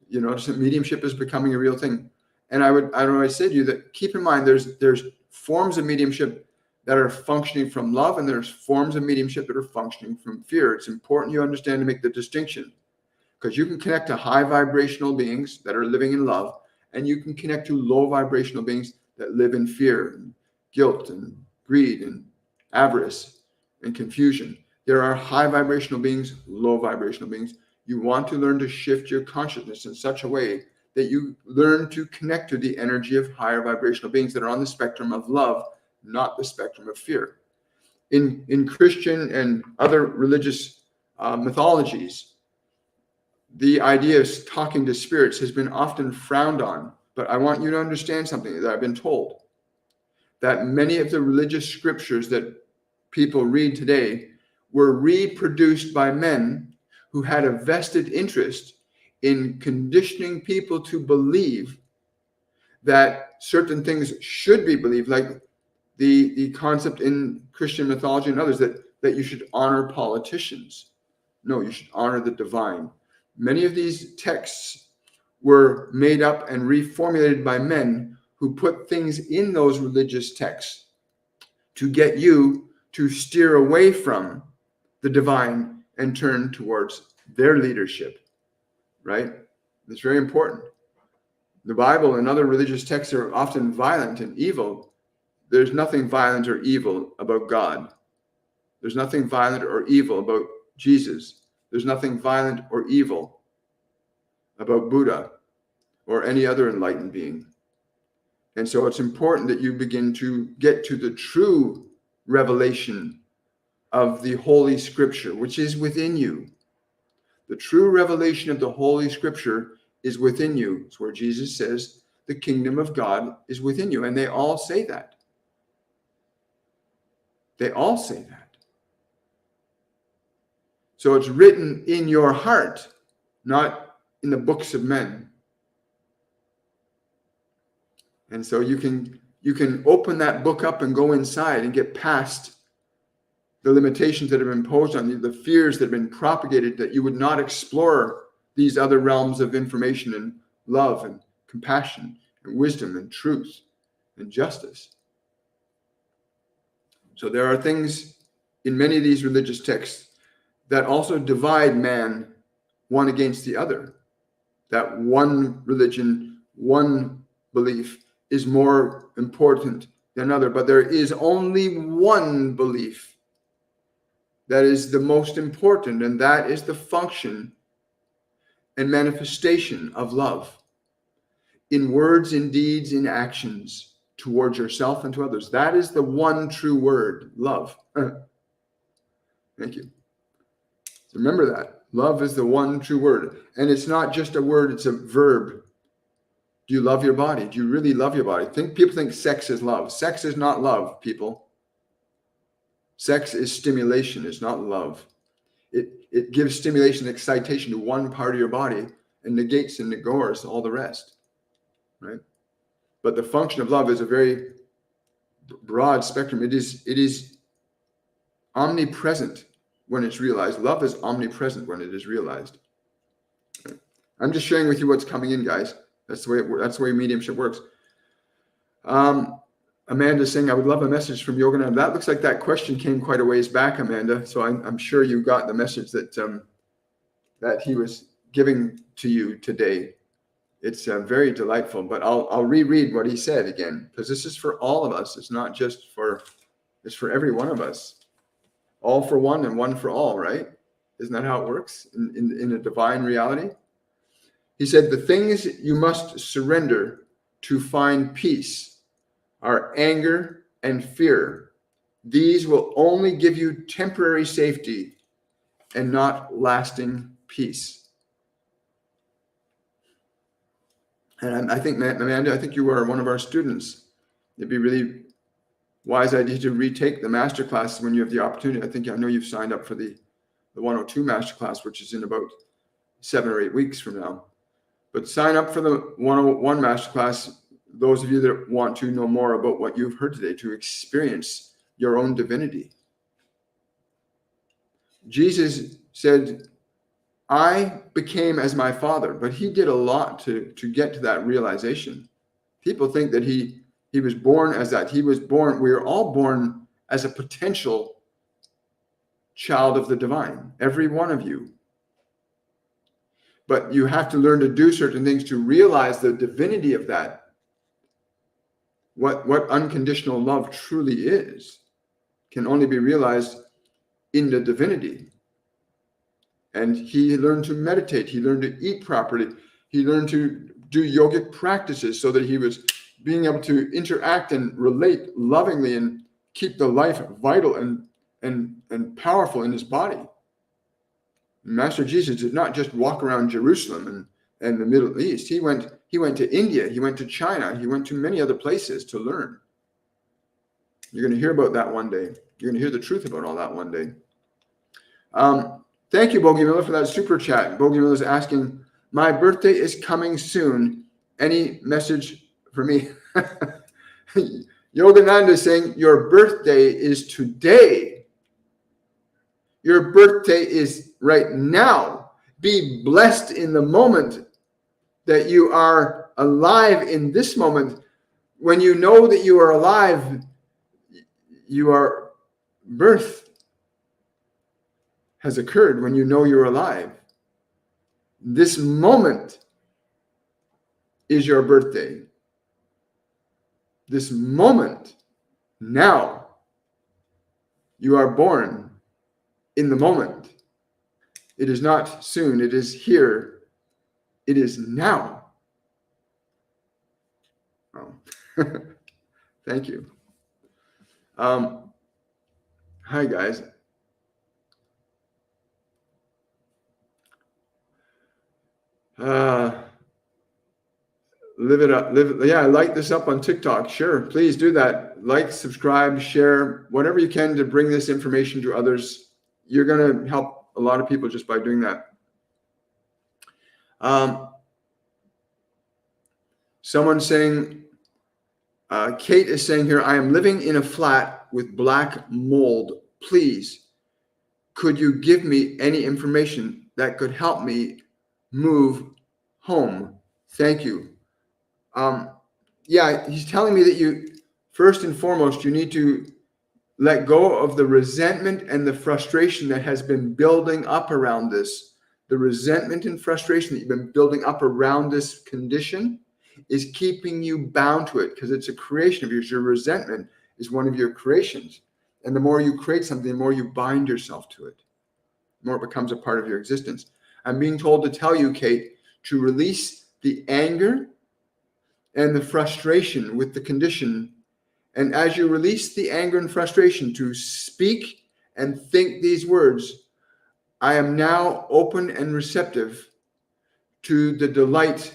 You know, mediumship is becoming a real thing. And I would say to you that keep in mind there's forms of mediumship that are functioning from love, and there's forms of mediumship that are functioning from fear. It's important you understand to make the distinction, because you can connect to high vibrational beings that are living in love, and you can connect to low vibrational beings that live in fear and guilt and greed and avarice and confusion. There are high vibrational beings, low vibrational beings. You want to learn to shift your consciousness in such a way that you learn to connect to the energy of higher vibrational beings that are on the spectrum of love, not the spectrum of fear. In Christian and other religious mythologies, the idea of talking to spirits has been often frowned on. But I want you to understand something that I've been told, that many of the religious scriptures that people read today were reproduced by men who had a vested interest in conditioning people to believe that certain things should be believed, like the concept in Christian mythology and others that you should honor politicians. No, you should honor the divine. Many of these texts were made up and reformulated by men who put things in those religious texts to get you to steer away from the divine and turn towards their leadership, right? It's very important. The Bible and other religious texts are often violent and evil. There's nothing violent or evil about God. There's nothing violent or evil about Jesus. There's nothing violent or evil about Buddha or any other enlightened being. And so it's important that you begin to get to the true revelation of the Holy Scripture, which is within you. The true revelation of the Holy Scripture is within you. It's where Jesus says the kingdom of God is within you. And they all say that. They all say that. So it's written in your heart, not in the books of men. And so you can open that book up and go inside and get past the limitations that have been imposed on you, the fears that have been propagated, that you would not explore these other realms of information and love and compassion and wisdom and truth and justice. So there are things in many of these religious texts that also divide man one against the other. That one religion, one belief is more important than another, but there is only one belief that is the most important, and that is the function and manifestation of love in words, in deeds, in actions towards yourself and to others. That is the one true word, love. Thank you. So remember that. Love is the one true word. And it's not just a word, it's a verb. Do you love your body? Do you really love your body? People think sex is love. Sex is not love, people. Sex is stimulation, it's not love. It gives stimulation and excitation to one part of your body and negates and ignores all the rest, right? But the function of love is a very broad spectrum. It is omnipresent when it's realized. Love is omnipresent when it is realized. Right? I'm just sharing with you what's coming in, guys. That's the way mediumship works. Amanda's saying, I would love a message from Yagananda. That looks like that question came quite a ways back, Amanda. So I'm sure you got the message that he was giving to you today. It's very delightful, but I'll reread what he said again, because this is for all of us. It's not just it's for every one of us. All for one and one for all, right? Isn't that how it works in a divine reality? He said, the things you must surrender to find peace are anger and fear, These will only give you temporary safety and not lasting peace. And I think, Amanda, I think you are one of our students. It'd be really wise idea to retake the masterclass when you have the opportunity. I know you've signed up for the 102 masterclass, which is in about 7 or 8 weeks from now. But sign up for the 101 masterclass, those of you that want to know more about what you've heard today, to experience your own divinity. Jesus said, I became as my Father, but he did a lot to get to that realization. People think that he was born as that. We are all born as a potential child of the divine, every one of you. But you have to learn to do certain things to realize the divinity of that. What unconditional love truly is can only be realized in the divinity. And he learned to meditate. He learned to eat properly. He learned to do yogic practices so that he was being able to interact and relate lovingly and keep the life vital and powerful in his body. Master Jesus did not just walk around Jerusalem and the Middle East. He went to India. He went to China. He went to many other places to learn. You're going to hear about that one day. You're going to hear the truth about all that one day. Thank you, Bogie Miller, for that super chat. Bogie Miller is asking, my birthday is coming soon. Any message for me? Yagananda is saying, your birthday is today. Your birthday is right now. Be blessed in the moment that you are alive in this moment. When you know that you are alive, your birth has occurred when you know you're alive. This moment is your birthday. This moment, now, you are born in the moment. It is not soon, it is here. It is now. Oh. Thank you. Hi, guys. Live it up. Yeah, light this up on TikTok. Sure, please do that. Like, subscribe, share, whatever you can to bring this information to others. You're going to help a lot of people just by doing that. Someone saying, Kate is saying here, I am living in a flat with black mold. Please, could you give me any information that could help me move home? Thank you. Yeah, he's telling me that you, first and foremost, you need to let go of the resentment and the frustration that has been building up around this. The resentment and frustration that you've been building up around this condition is keeping you bound to it because it's a creation of yours. Your resentment is one of your creations. And the more you create something, the more you bind yourself to it, the more it becomes a part of your existence. I'm being told to tell you, Kate, to release the anger and the frustration with the condition. And as you release the anger and frustration, to speak and think these words, I am now open and receptive to the delight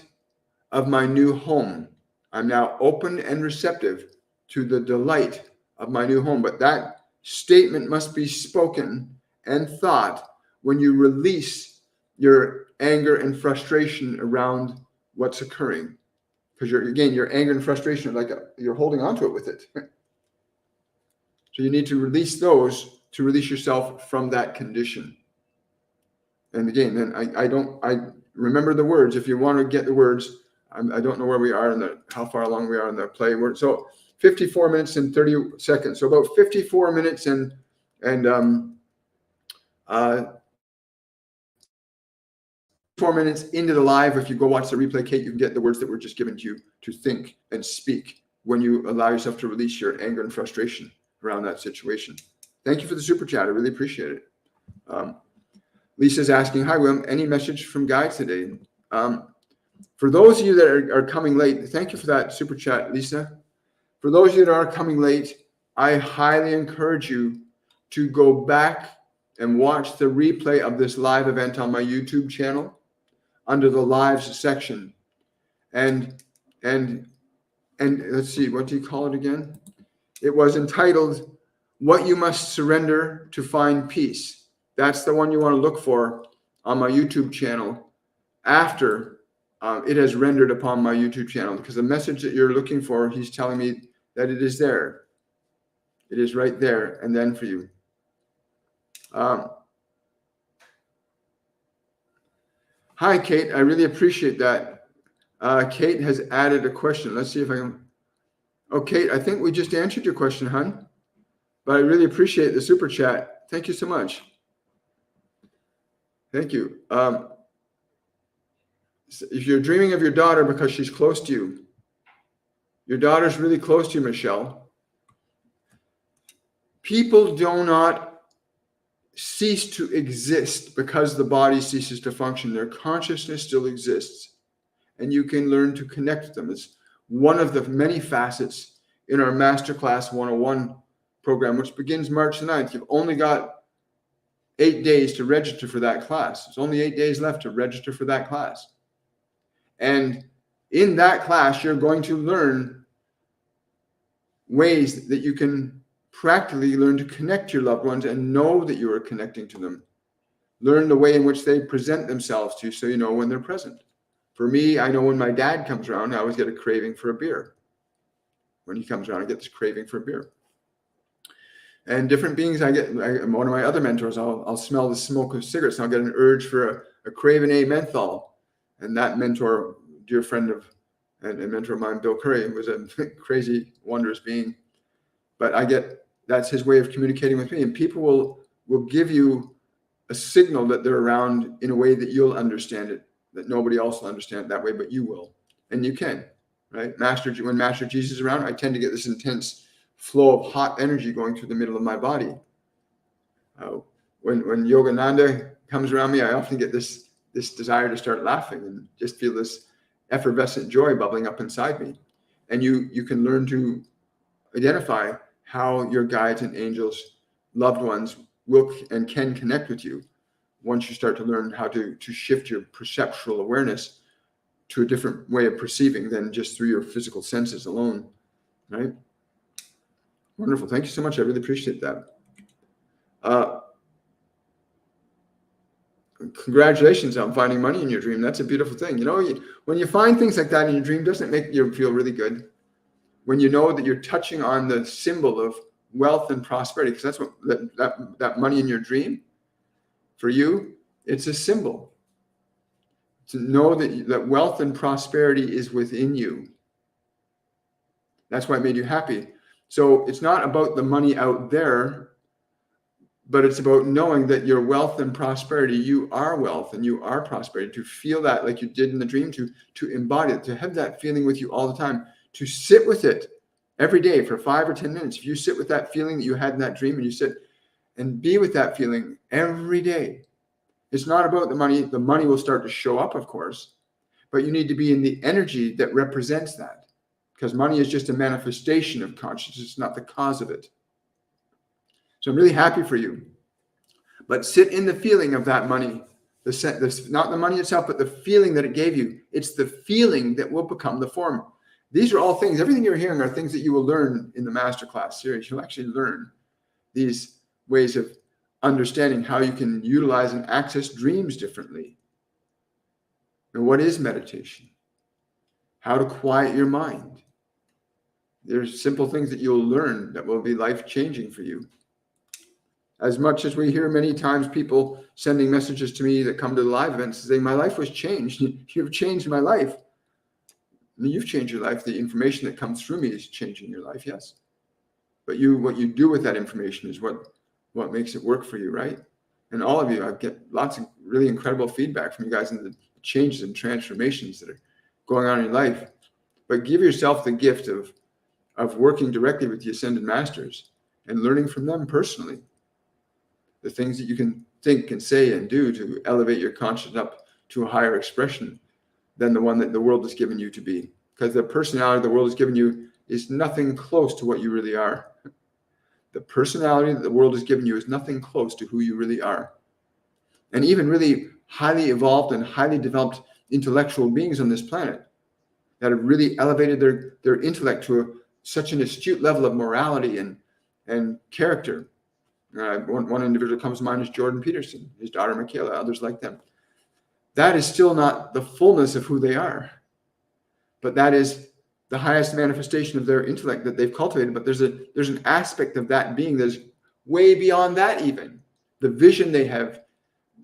of my new home. I'm now open and receptive to the delight of my new home. But that statement must be spoken and thought when you release your anger and frustration around what's occurring. Because your anger and frustration are you're holding on to it with it. So you need to release those to release yourself from that condition. And again, then I remember the words. If you want to get the words, I don't know where we are how far along we are in the play. So 54 minutes and 30 seconds. So about 54 minutes and 4 minutes into the live. If you go watch the replay, Kate, you can get the words that were just given to you to think and speak when you allow yourself to release your anger and frustration around that situation. Thank you for the super chat. I really appreciate it. Lisa's asking, hi, William, any message from guides today? For those of you that are coming late, thank you for that super chat, Lisa. For those of you that are coming late, I highly encourage you to go back and watch the replay of this live event on my YouTube channel under the lives section. And let's see, what do you call it again? It was entitled, What You Must Surrender to Find Peace. That's the one you want to look for on my YouTube channel after it has rendered upon my YouTube channel, because the message that you're looking for, he's telling me that it is there. It is right there and then for you. Hi, Kate. I really appreciate that. Kate has added a question. Let's see if I can. Oh, Kate, I think we just answered your question, hon. But I really appreciate the super chat. Thank you so much. Thank you. If you're dreaming of your daughter because she's close to you, your daughter's really close to you, Michelle. People do not cease to exist because the body ceases to function. Their consciousness still exists, and you can learn to connect with them. It's one of the many facets in our Masterclass 101 program, which begins March 9th. You've only got 8 days to register for that class. There's only 8 days left to register for that class. And in that class, you're going to learn ways that you can practically learn to connect your loved ones and know that you are connecting to them. Learn the way in which they present themselves to you so you know when they're present. For me, I know when my dad comes around, I always get a craving for a beer. When he comes around, I get this craving for a beer. And different beings, one of my other mentors, I'll smell the smoke of cigarettes, and I'll get an urge for a Craven A menthol. And that mentor, dear friend of and mentor of mine, Bill Curry, was a crazy, wondrous being. But that's his way of communicating with me. And people will give you a signal that they're around in a way that you'll understand it, that nobody else will understand it that way, but you will. And you can, right? When Master Jesus is around, I tend to get this intense flow of hot energy going through the middle of my body. When Yagananda comes around me, I often get this desire to start laughing and just feel this effervescent joy bubbling up inside me. And you can learn to identify how your guides and angels, loved ones, will and can connect with you once you start to learn how to shift your perceptual awareness to a different way of perceiving than just through your physical senses alone, right? Wonderful. Thank you so much. I really appreciate that. Congratulations on finding money in your dream. That's a beautiful thing. You know, when you find things like that in your dream, doesn't it make you feel really good? When you know that you're touching on the symbol of wealth and prosperity, because that's what that money in your dream, for you, it's a symbol. To know that wealth and prosperity is within you. That's why it made you happy. So it's not about the money out there, but it's about knowing that your wealth and prosperity, you are wealth and you are prosperity. To feel that like you did in the dream, to embody it, to have that feeling with you all the time, to sit with it every day for 5 or 10 minutes. If you sit with that feeling that you had in that dream and you sit and be with that feeling every day, it's not about the money. The money will start to show up, of course, but you need to be in the energy that represents that, because money is just a manifestation of consciousness. It's not the cause of it. So I'm really happy for you. But sit in the feeling of that money, not the money itself, but the feeling that it gave you. It's the feeling that will become the form. These are all things, everything you're hearing are things that you will learn in the Masterclass series. You'll actually learn these ways of understanding how you can utilize and access dreams differently. And what is meditation? How to quiet your mind. There's simple things that you'll learn that will be life-changing for you. As much as we hear many times people sending messages to me that come to the live events saying, my life was changed. You've changed my life. And you've changed your life. The information that comes through me is changing your life, yes. But what you do with that information is what makes it work for you, right? And all of you, I get lots of really incredible feedback from you guys and the changes and transformations that are going on in your life. But give yourself the gift of working directly with the Ascended Masters and learning from them personally. The things that you can think and say and do to elevate your consciousness up to a higher expression than the one that the world has given you to be. Because the personality the world has given you is nothing close to what you really are. the personality that the world has given you is nothing close to who you really are. And even really highly evolved and highly developed intellectual beings on this planet that have really elevated their intellect to such an astute level of morality and character. One individual comes to mind is Jordan Peterson, his daughter Michaela, others like them. That is still not the fullness of who they are, but that is the highest manifestation of their intellect that they've cultivated. But there's an aspect of that being that's way beyond that even. The vision they have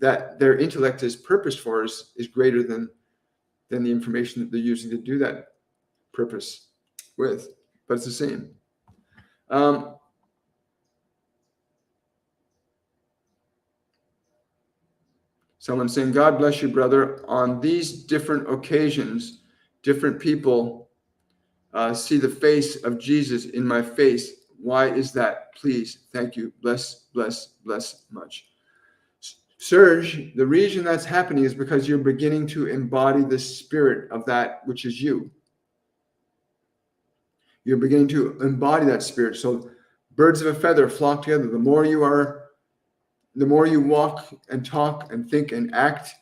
that their intellect is purposed for is greater than the information that they're using to do that purpose with. But it's the same. Someone saying, God bless you, brother. On these different occasions, different people see the face of Jesus in my face. Why is that? Please, thank you. Bless much. Serge, the reason that's happening is because you're beginning to embody the spirit of that which is you. You're beginning to embody that spirit. So birds of a feather flock together. The more you walk and talk and think and act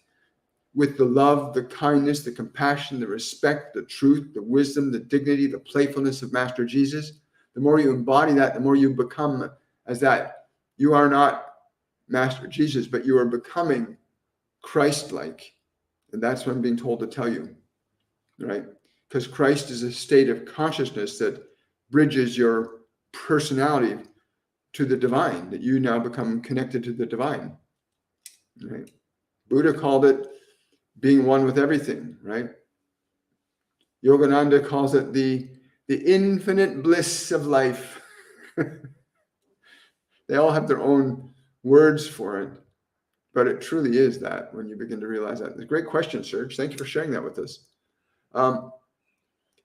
with the love, the kindness, the compassion, the respect, the truth, the wisdom, the dignity, the playfulness of Master Jesus, the more you embody that, the more you become as that. You are not Master Jesus, but you are becoming Christ-like. And that's what I'm being told to tell you, right? Because Christ is a state of consciousness that bridges your personality to the divine, that you now become connected to the divine, right? Buddha called it being one with everything, right? Yagananda calls it the infinite bliss of life. They all have their own words for it, but it truly is that when you begin to realize that. It's a great question, Serge. Thank you for sharing that with us.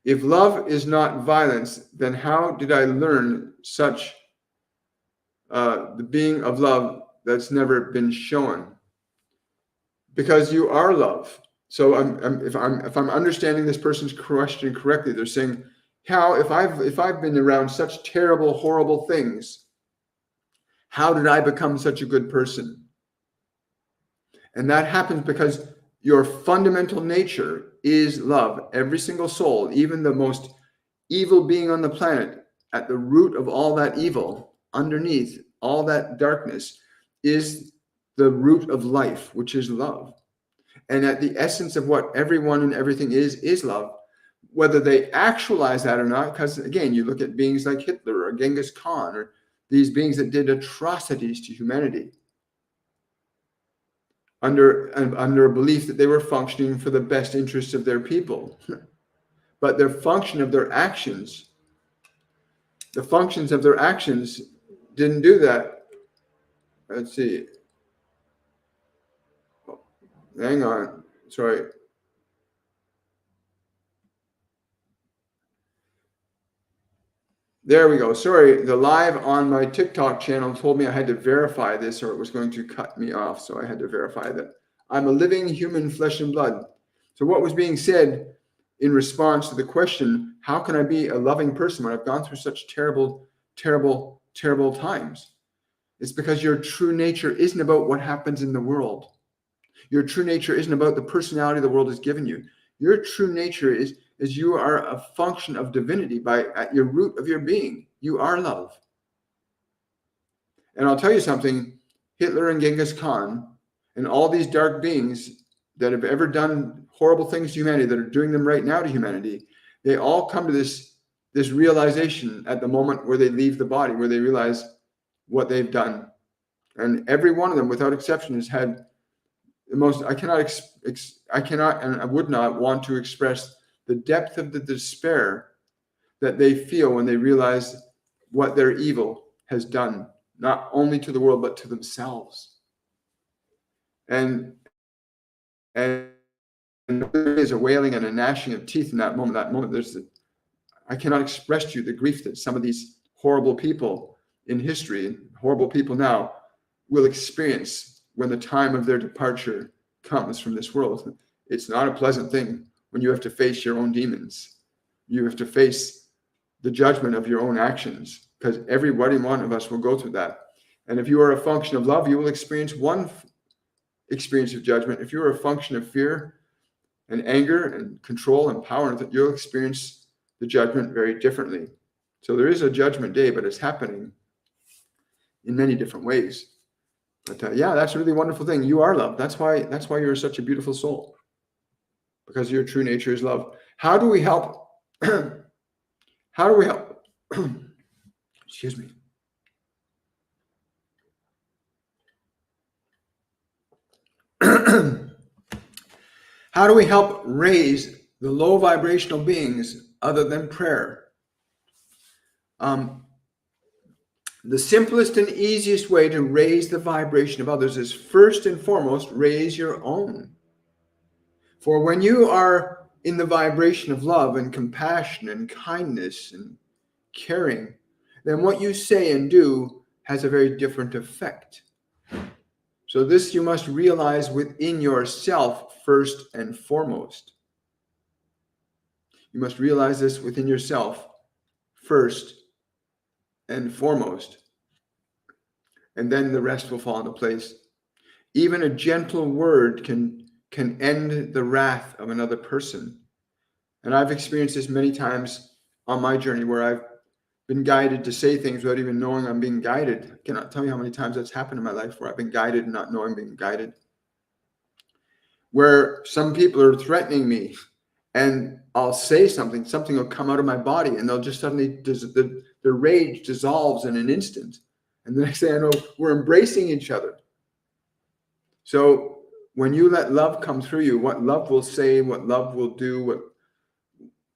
If love is not violence, then how did I learn such the being of love that's never been shown? Because you are love. So if I'm understanding this person's question correctly, they're saying, how if I've been around such terrible, horrible things, how did I become such a good person? And that happens because your fundamental nature is love. Every single soul, even the most evil being on the planet, at the root of all that evil, underneath all that darkness, is the root of life, which is love. And at the essence of what everyone and everything is love, whether they actualize that or not, because again, you look at beings like Hitler or Genghis Khan, or these beings that did atrocities to humanity under a belief that they were functioning for the best interests of their people. But the functions of their actions didn't do that. Let's see. Hang on. Sorry. There we go. Sorry, the live on my TikTok channel told me I had to verify this or it was going to cut me off. So I had to verify that I'm a living human flesh and blood. So what was being said in response to the question, how can I be a loving person when I've gone through such terrible, terrible, terrible times? It's because your true nature isn't about what happens in the world. Your true nature isn't about the personality the world has given you. Your true nature is you are a function of divinity at your root of your being. You are love. And I'll tell you something, Hitler and Genghis Khan and all these dark beings that have ever done horrible things to humanity, that are doing them right now to humanity, they all come to this realization at the moment where they leave the body, where they realize what they've done. And every one of them, without exception, has had the most, I cannot and I would not want to express the depth of the despair that they feel when they realize what their evil has done, not only to the world, but to themselves. And there is a wailing and a gnashing of teeth in that moment. I cannot express to you the grief that some of these horrible people in history and horrible people now will experience when the time of their departure comes from this world. It's not a pleasant thing when you have to face your own demons. You have to face the judgment of your own actions, because one of us will go through that. And if you are a function of love, you will experience one experience of judgment. If you're a function of fear and anger and control and power, you'll experience the judgment very differently. So there is a judgment day, but it's happening in many different ways. But yeah, that's a really wonderful thing. You are love. That's why you're such a beautiful soul, because your true nature is love. How do we help? How do we help? Excuse me. How do we help raise the low vibrational beings other than prayer? The simplest and easiest way to raise the vibration of others is, first and foremost, raise your own. For when you are in the vibration of love and compassion and kindness and caring, then what you say and do has a very different effect. So this you must realize within yourself first and foremost. You must realize this within yourself first and foremost. And then the rest will fall into place. Even a gentle word can end the wrath of another person. And I've experienced this many times on my journey, where I've been guided to say things without even knowing I'm being guided. I cannot tell you how many times that's happened in my life, where I've been guided and not knowing I'm being guided. Where some people are threatening me, and I'll say something will come out of my body, and they'll just suddenly, the rage dissolves in an instant. And the next thing I know, we're embracing each other. So when you let love come through you, what love will say, what love will do, what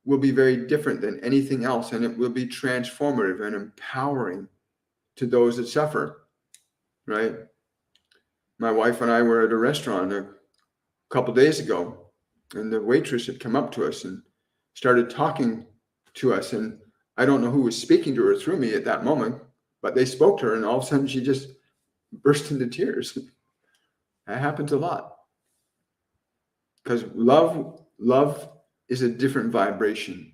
will be very different than anything else. And it will be transformative and empowering to those that suffer, right? My wife and I were at a restaurant a couple of days ago, and the waitress had come up to us and started talking to us. And I don't know who was speaking to her through me at that moment, but they spoke to her, and all of a sudden she just burst into tears. That happens a lot, because love is a different vibration.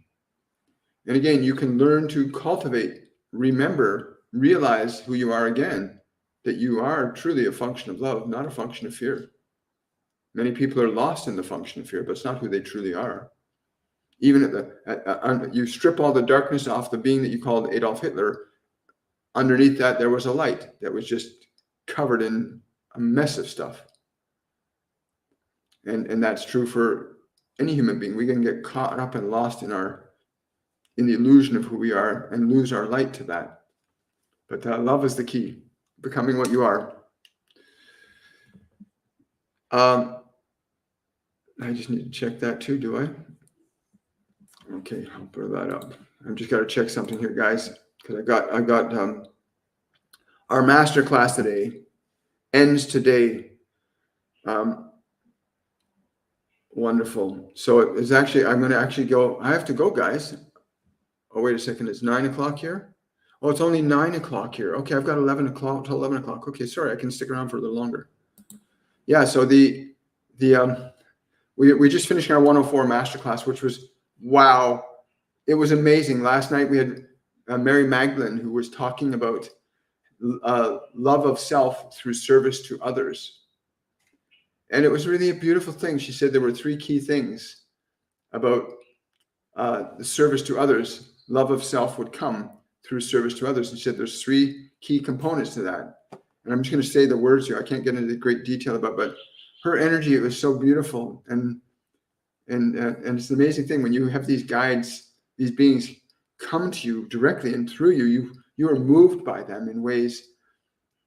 And again, you can learn to cultivate, remember, realize who you are again, that you are truly a function of love, not a function of fear. Many people are lost in the function of fear, but it's not who they truly are. Even you strip all the darkness off the being that you called Adolf Hitler, underneath that there was a light that was just covered in a mess of stuff. And that's true for any human being. We can get caught up and lost in the illusion of who we are and lose our light to that. But love is the key, becoming what you are. I just need to check that too, do I? Okay, I'll put that up. I've just got to check something here, guys, because I got our master class today ends today. Wonderful. So it is actually, I'm going to actually go. I have to go, guys. Oh, wait a second. It's 9 o'clock here. Oh, it's only 9 o'clock here. Okay, I've got 11 o'clock till 11 o'clock. Okay, sorry, I can stick around for a little longer. Yeah. So we just finished our 104 masterclass, which was wow. It was amazing. Last night we had Mary Magdalene, who was talking about love of self through service to others. And it was really a beautiful thing. She said there were 3 key things about the service to others. Love of self would come through service to others. And she said there's 3 key components to that. And I'm just going to say the words here. I can't get into great detail about, but her energy, it was so beautiful. And it's an amazing thing when you have these guides, these beings come to you directly and through you, you are moved by them in ways.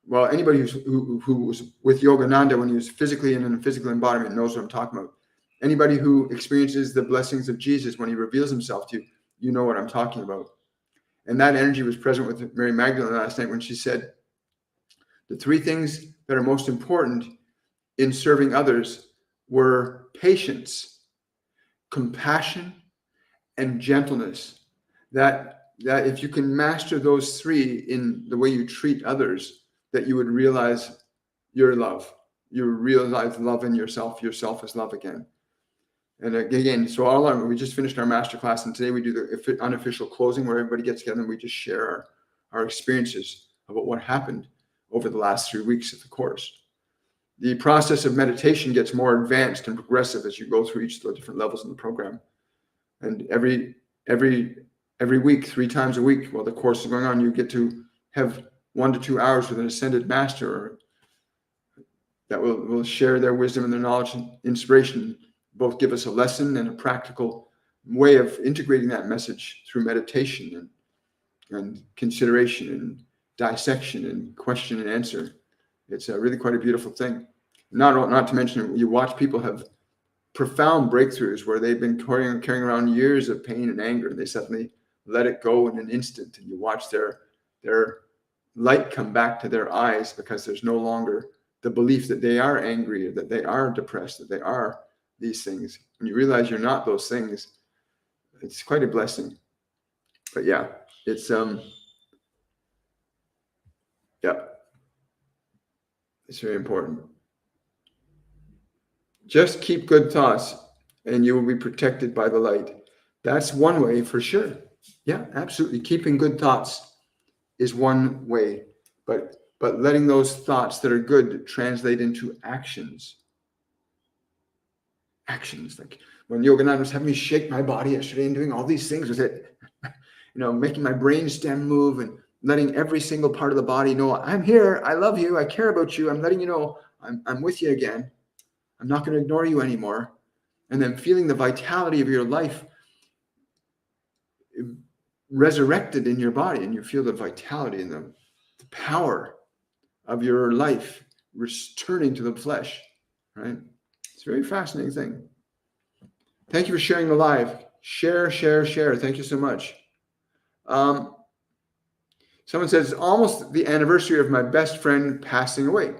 Well, anybody who was with Yagananda when he was physically in a physical embodiment knows what I'm talking about. Anybody who experiences the blessings of Jesus when he reveals himself to you, you know what I'm talking about. And that energy was present with Mary Magdalene last night when she said, the 3 things that are most important in serving others were patience, compassion, and gentleness. That if you can master those 3 in the way you treat others, that you would realize your love. You realize love in yourself is love again. And again, so we just finished our masterclass, and today we do the unofficial closing where everybody gets together and we just share our experiences about what happened over the last 3 weeks of the course. The process of meditation gets more advanced and progressive as you go through each of the different levels in the program. And every week, 3 times a week, while the course is going on, you get to have 1 to 2 hours with an ascended master that will share their wisdom and their knowledge and inspiration, both give us a lesson and a practical way of integrating that message through meditation and consideration and dissection and question and answer. It's really quite a beautiful thing. Not to mention, you watch people have profound breakthroughs where they've been carrying around years of pain and anger, and they suddenly let it go in an instant, and you watch their light come back to their eyes because there's no longer the belief that they are angry or that they are depressed, that they are these things. When you realize you're not those things, it's quite a blessing. But yeah, it's it's very important. Just keep good thoughts and you will be protected by the light. That's one way for sure. Yeah, absolutely. Keeping good thoughts is one way, but letting those thoughts that are good translate into actions. Actions, like when Yagananda was having me shake my body yesterday and doing all these things with it, making my brain stem move and letting every single part of the body know, I'm here, I love you, I care about you, I'm letting you know I'm with you again. I'm not going to ignore you anymore. And then feeling the vitality of your life resurrected in your body, and you feel the vitality and the power of your life returning to the flesh, right? It's a very fascinating thing. Thank you for sharing the live. Share. Thank you so much. Someone says, it's almost the anniversary of my best friend passing away.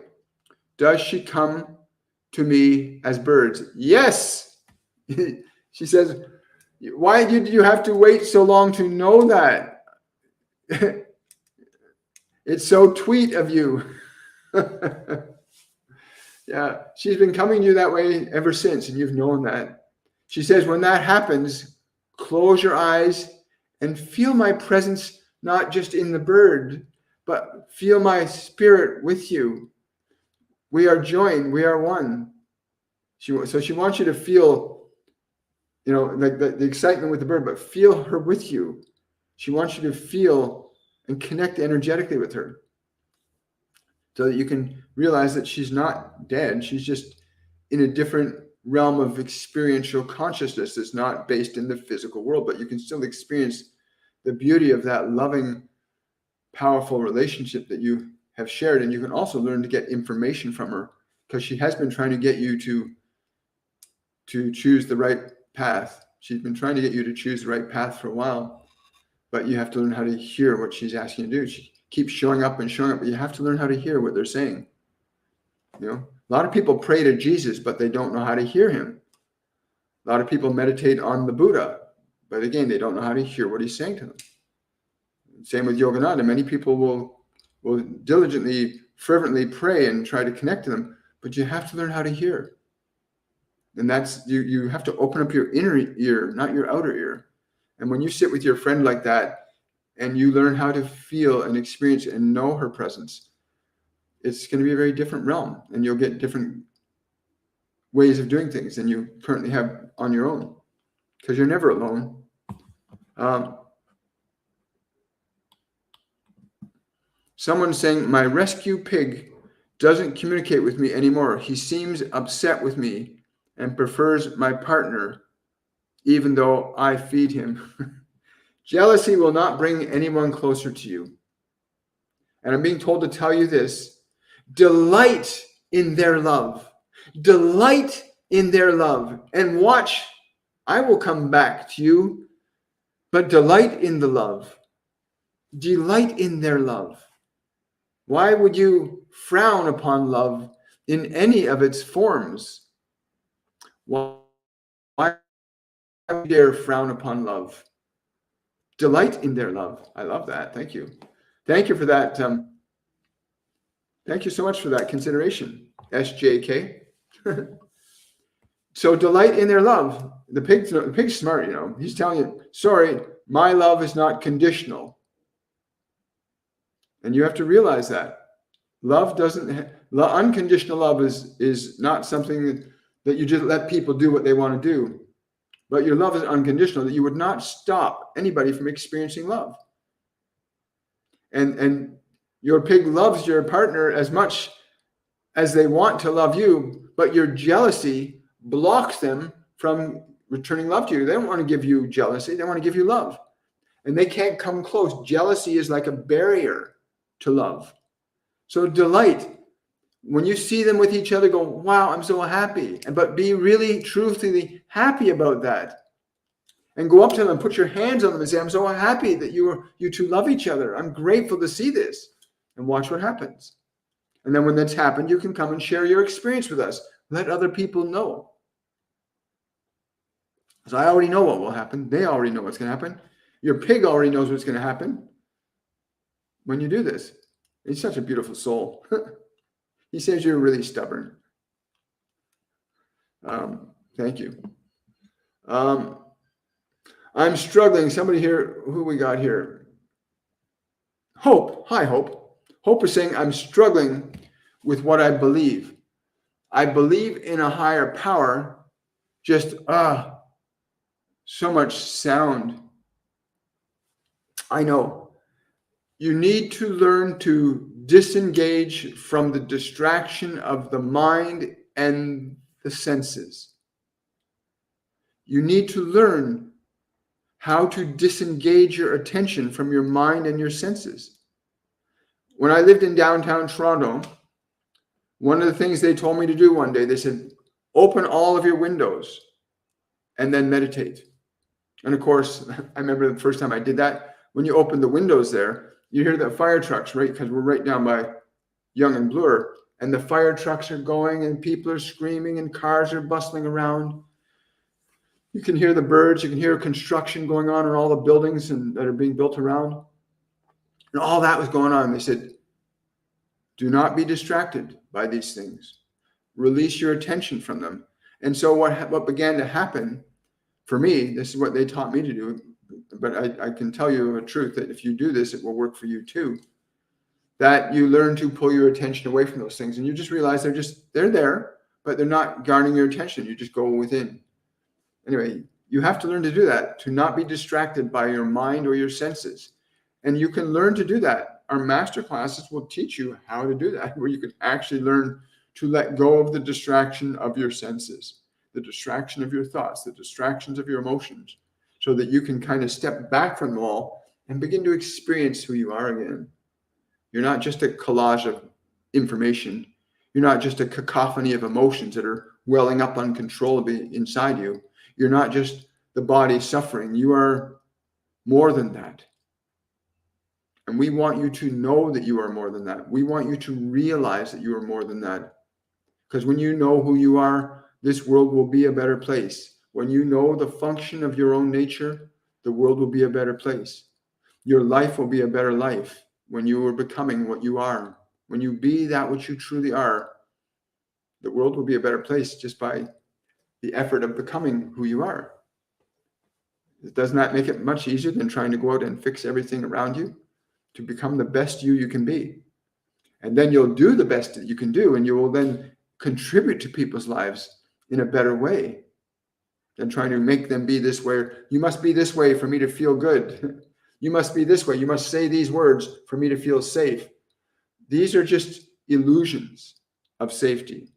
Does she come to me as birds? Yes. She says, why did you have to wait so long to know that? It's so tweet of you. Yeah, she's been coming to you that way ever since, and you've known that. She says, when that happens, close your eyes and feel my presence, not just in the bird, but feel my spirit with you. We are joined. We are one. So she wants you to feel, like the excitement with the bird, but feel her with you. She wants you to feel and connect energetically with her so that you can realize that she's not dead. She's just in a different realm of experiential consciousness that's not based in the physical world, but you can still experience the beauty of that loving, powerful relationship that you have shared. And you can also learn to get information from her, because she has been trying to get you to choose the right path. She's been trying to get you to choose the right path for a while, but you have to learn how to hear what she's asking you to do. She keeps showing up, but you have to learn how to hear what they're saying. A lot of people pray to Jesus, but they don't know how to hear him. A lot of people meditate on the Buddha, but again, they don't know how to hear what he's saying to them. Same with Yagananda. Many people will diligently, fervently pray and try to connect to them, but you have to learn how to hear. And that's, you have to open up your inner ear, not your outer ear. And when you sit with your friend like that, and you learn how to feel and experience and know her presence, it's going to be a very different realm, and you'll get different ways of doing things than you currently have on your own, because you're never alone. Someone's saying, my rescue pig doesn't communicate with me anymore. He seems upset with me and prefers my partner, even though I feed him. Jealousy will not bring anyone closer to you. And I'm being told to tell you this: delight in their love. Delight in their love. And watch, I will come back to you, but delight in the love. Delight in their love. Why would you frown upon love in any of its forms? Why would you dare frown upon love? Delight in their love. I love that. Thank you. Thank you for that. Thank you so much for that consideration, SJK. So delight in their love. The pig's smart, He's telling you, sorry, my love is not conditional. And you have to realize that. Love doesn't, unconditional love is not something that you just let people do what they want to do. But your love is unconditional, that you would not stop anybody from experiencing love. And your pig loves your partner as much as they want to love you, but your jealousy blocks them from returning love to you. They don't want to give you jealousy. They want to give you love. And they can't come close. Jealousy is like a barrier to love. So delight. When you see them with each other, go, wow, I'm so happy. But be really truthfully happy about that. And go up to them and put your hands on them and say, I'm so happy that you two love each other. I'm grateful to see this. And watch what happens. And then when that's happened, you can come and share your experience with us. Let other people know. Because I already know what will happen. They already know what's going to happen. Your pig already knows what's going to happen when you do this. He's such a beautiful soul. He says you're really stubborn. Thank you. I'm struggling. Somebody here, who we got here? Hope. Hi, Hope. Hope is saying, I'm struggling with what I believe. I believe in a higher power. Just, so much sound. I know. You need to learn to disengage from the distraction of the mind and the senses. You need to learn how to disengage your attention from your mind and your senses. When I lived in downtown Toronto, one of the things they told me to do one day, they said, open all of your windows and then meditate. And of course, I remember the first time I did that, when you open the windows there, you hear the fire trucks, right? Because we're right down by Yonge and Bloor, and the fire trucks are going and people are screaming and cars are bustling around. You can hear the birds, you can hear construction going on in all the buildings that are being built around. And all that was going on. They said, do not be distracted by these things. Release your attention from them. And so what began to happen for me, this is what they taught me to do, but I can tell you a truth that if you do this, it will work for you too, that you learn to pull your attention away from those things. And you just realize they're there, but they're not garnering your attention. You just go within. Anyway, you have to learn to do that, to not be distracted by your mind or your senses. And you can learn to do that. Our master classes will teach you how to do that, where you can actually learn to let go of the distraction of your senses, the distraction of your thoughts, the distractions of your emotions, so that you can kind of step back from them all and begin to experience who you are again. You're not just a collage of information. You're not just a cacophony of emotions that are welling up uncontrollably inside you. You're not just the body suffering. You are more than that. And we want you to know that you are more than that. We want you to realize that you are more than that. Because when you know who you are, this world will be a better place. When you know the function of your own nature, the world will be a better place. Your life will be a better life when you are becoming what you are. When you be that which you truly are, the world will be a better place just by the effort of becoming who you are. Does not make it much easier than trying to go out and fix everything around you to become the best you can be. And then you'll do the best that you can do, and you will then contribute to people's lives in a better way than trying to make them be this way. You must be this way for me to feel good. You must be this way. You must say these words for me to feel safe. These are just illusions of safety.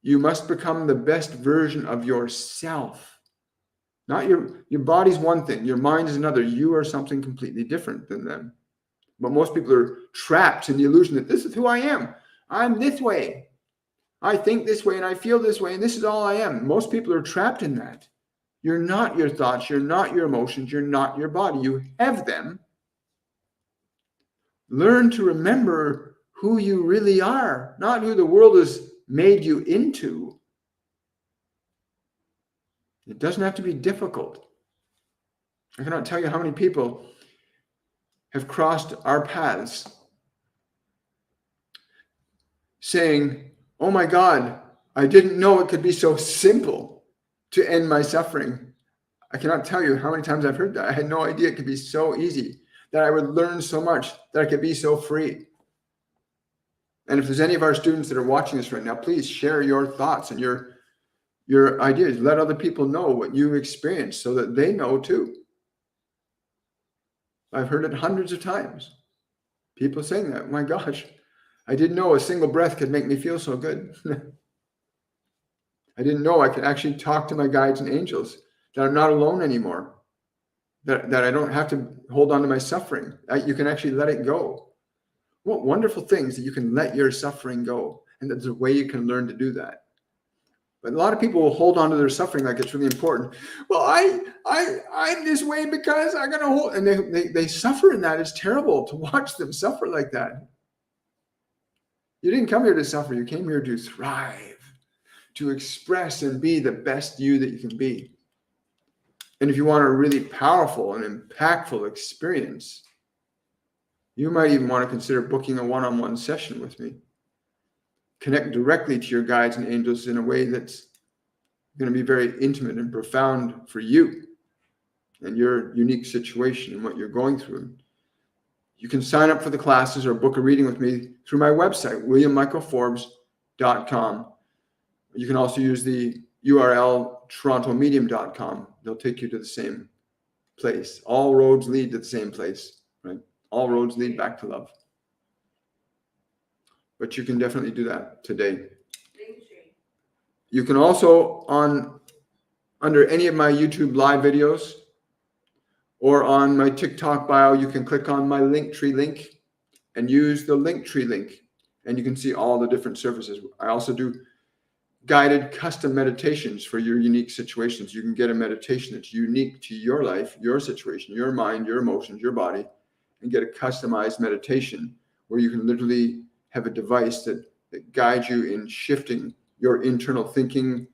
You must become the best version of yourself. Not your body's one thing, your mind is another. You are something completely different than them. But most people are trapped in the illusion that this is who I am. I'm this way. I think this way and I feel this way and this is all I am. Most people are trapped in that. You're not your thoughts. You're not your emotions. You're not your body. You have them. Learn to remember who you really are, not who the world has made you into. It doesn't have to be difficult. I cannot tell you how many people have crossed our paths saying, oh my God, I didn't know it could be so simple to end my suffering. I cannot tell you how many times I've heard that. I had no idea it could be so easy. that I would learn so much, that I could be so free. And if there's any of our students that are watching this right now, please share your thoughts and your ideas. Let other people know what you've experienced so that they know too. I've heard it hundreds of times. People saying that, my gosh, I didn't know a single breath could make me feel so good. I didn't know I could actually talk to my guides and angels, that I'm not alone anymore, that I don't have to hold on to my suffering. You can actually let it go. What wonderful things that you can let your suffering go. And there's a way you can learn to do that. But a lot of people will hold on to their suffering like it's really important. Well, I'm this way because I'm going to hold, and they suffer in that. It's terrible to watch them suffer like that. You didn't come here to suffer. You came here to thrive, to express and be the best you that you can be. And if you want a really powerful and impactful experience, you might even want to consider booking a one-on-one session with me. Connect directly to your guides and angels in a way that's going to be very intimate and profound for you and your unique situation and what you're going through. You can sign up for the classes or book a reading with me through my website, williammichaelforbes.com. You can also use the URL torontomedium.com. They'll take you to the same place. All roads lead to the same place, right? All roads lead back to love. But you can definitely do that today. You can also, under any of my YouTube live videos or on my TikTok bio, you can click on my Linktree link and use the Linktree link, and you can see all the different services. I also do guided custom meditations for your unique situations. You can get a meditation that's unique to your life, your situation, your mind, your emotions, your body, and get a customized meditation where you can literally have a device that guides you in shifting your internal thinking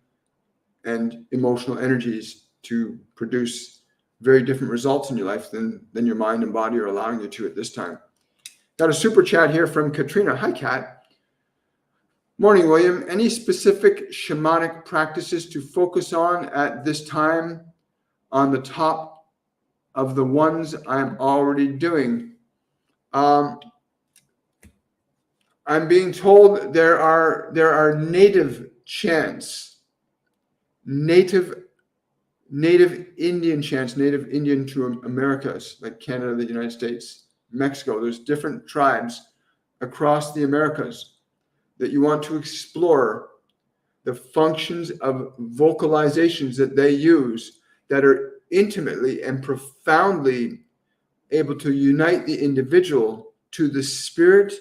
and emotional energies to produce very different results in your life than your mind and body are allowing you to at this time. Got a super chat here from Katrina. Hi, Kat. Morning, William. Any specific shamanic practices to focus on at this time on the top of the ones I'm already doing? I'm being told there are native chants, native Indian chants, native Indian to Americas, like Canada, the United States, Mexico. There's different tribes across the Americas that you want to explore the functions of vocalizations that they use that are intimately and profoundly able to unite the individual to the spirit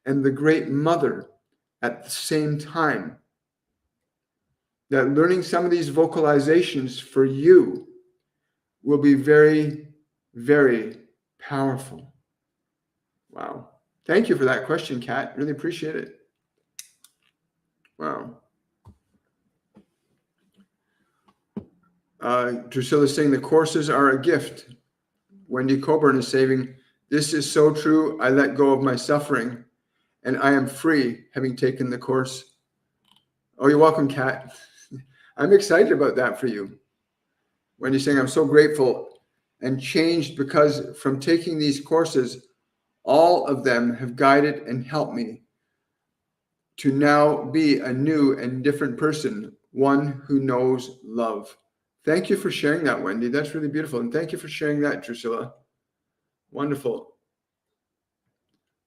and the great mother at the same time. That learning some of these vocalizations for you will be very, very powerful. Wow. Thank you for that question, Kat. Really appreciate it. Wow. Drusilla's saying the courses are a gift. Wendy Coburn is saying, this is so true. I let go of my suffering and I am free having taken the course. Oh, you're welcome, Kat. I'm excited about that for you. Wendy's saying, I'm so grateful and changed because from taking these courses, all of them have guided and helped me to now be a new and different person, one who knows love. Thank you for sharing that, Wendy. That's really beautiful. And thank you for sharing that, Drusilla. Wonderful.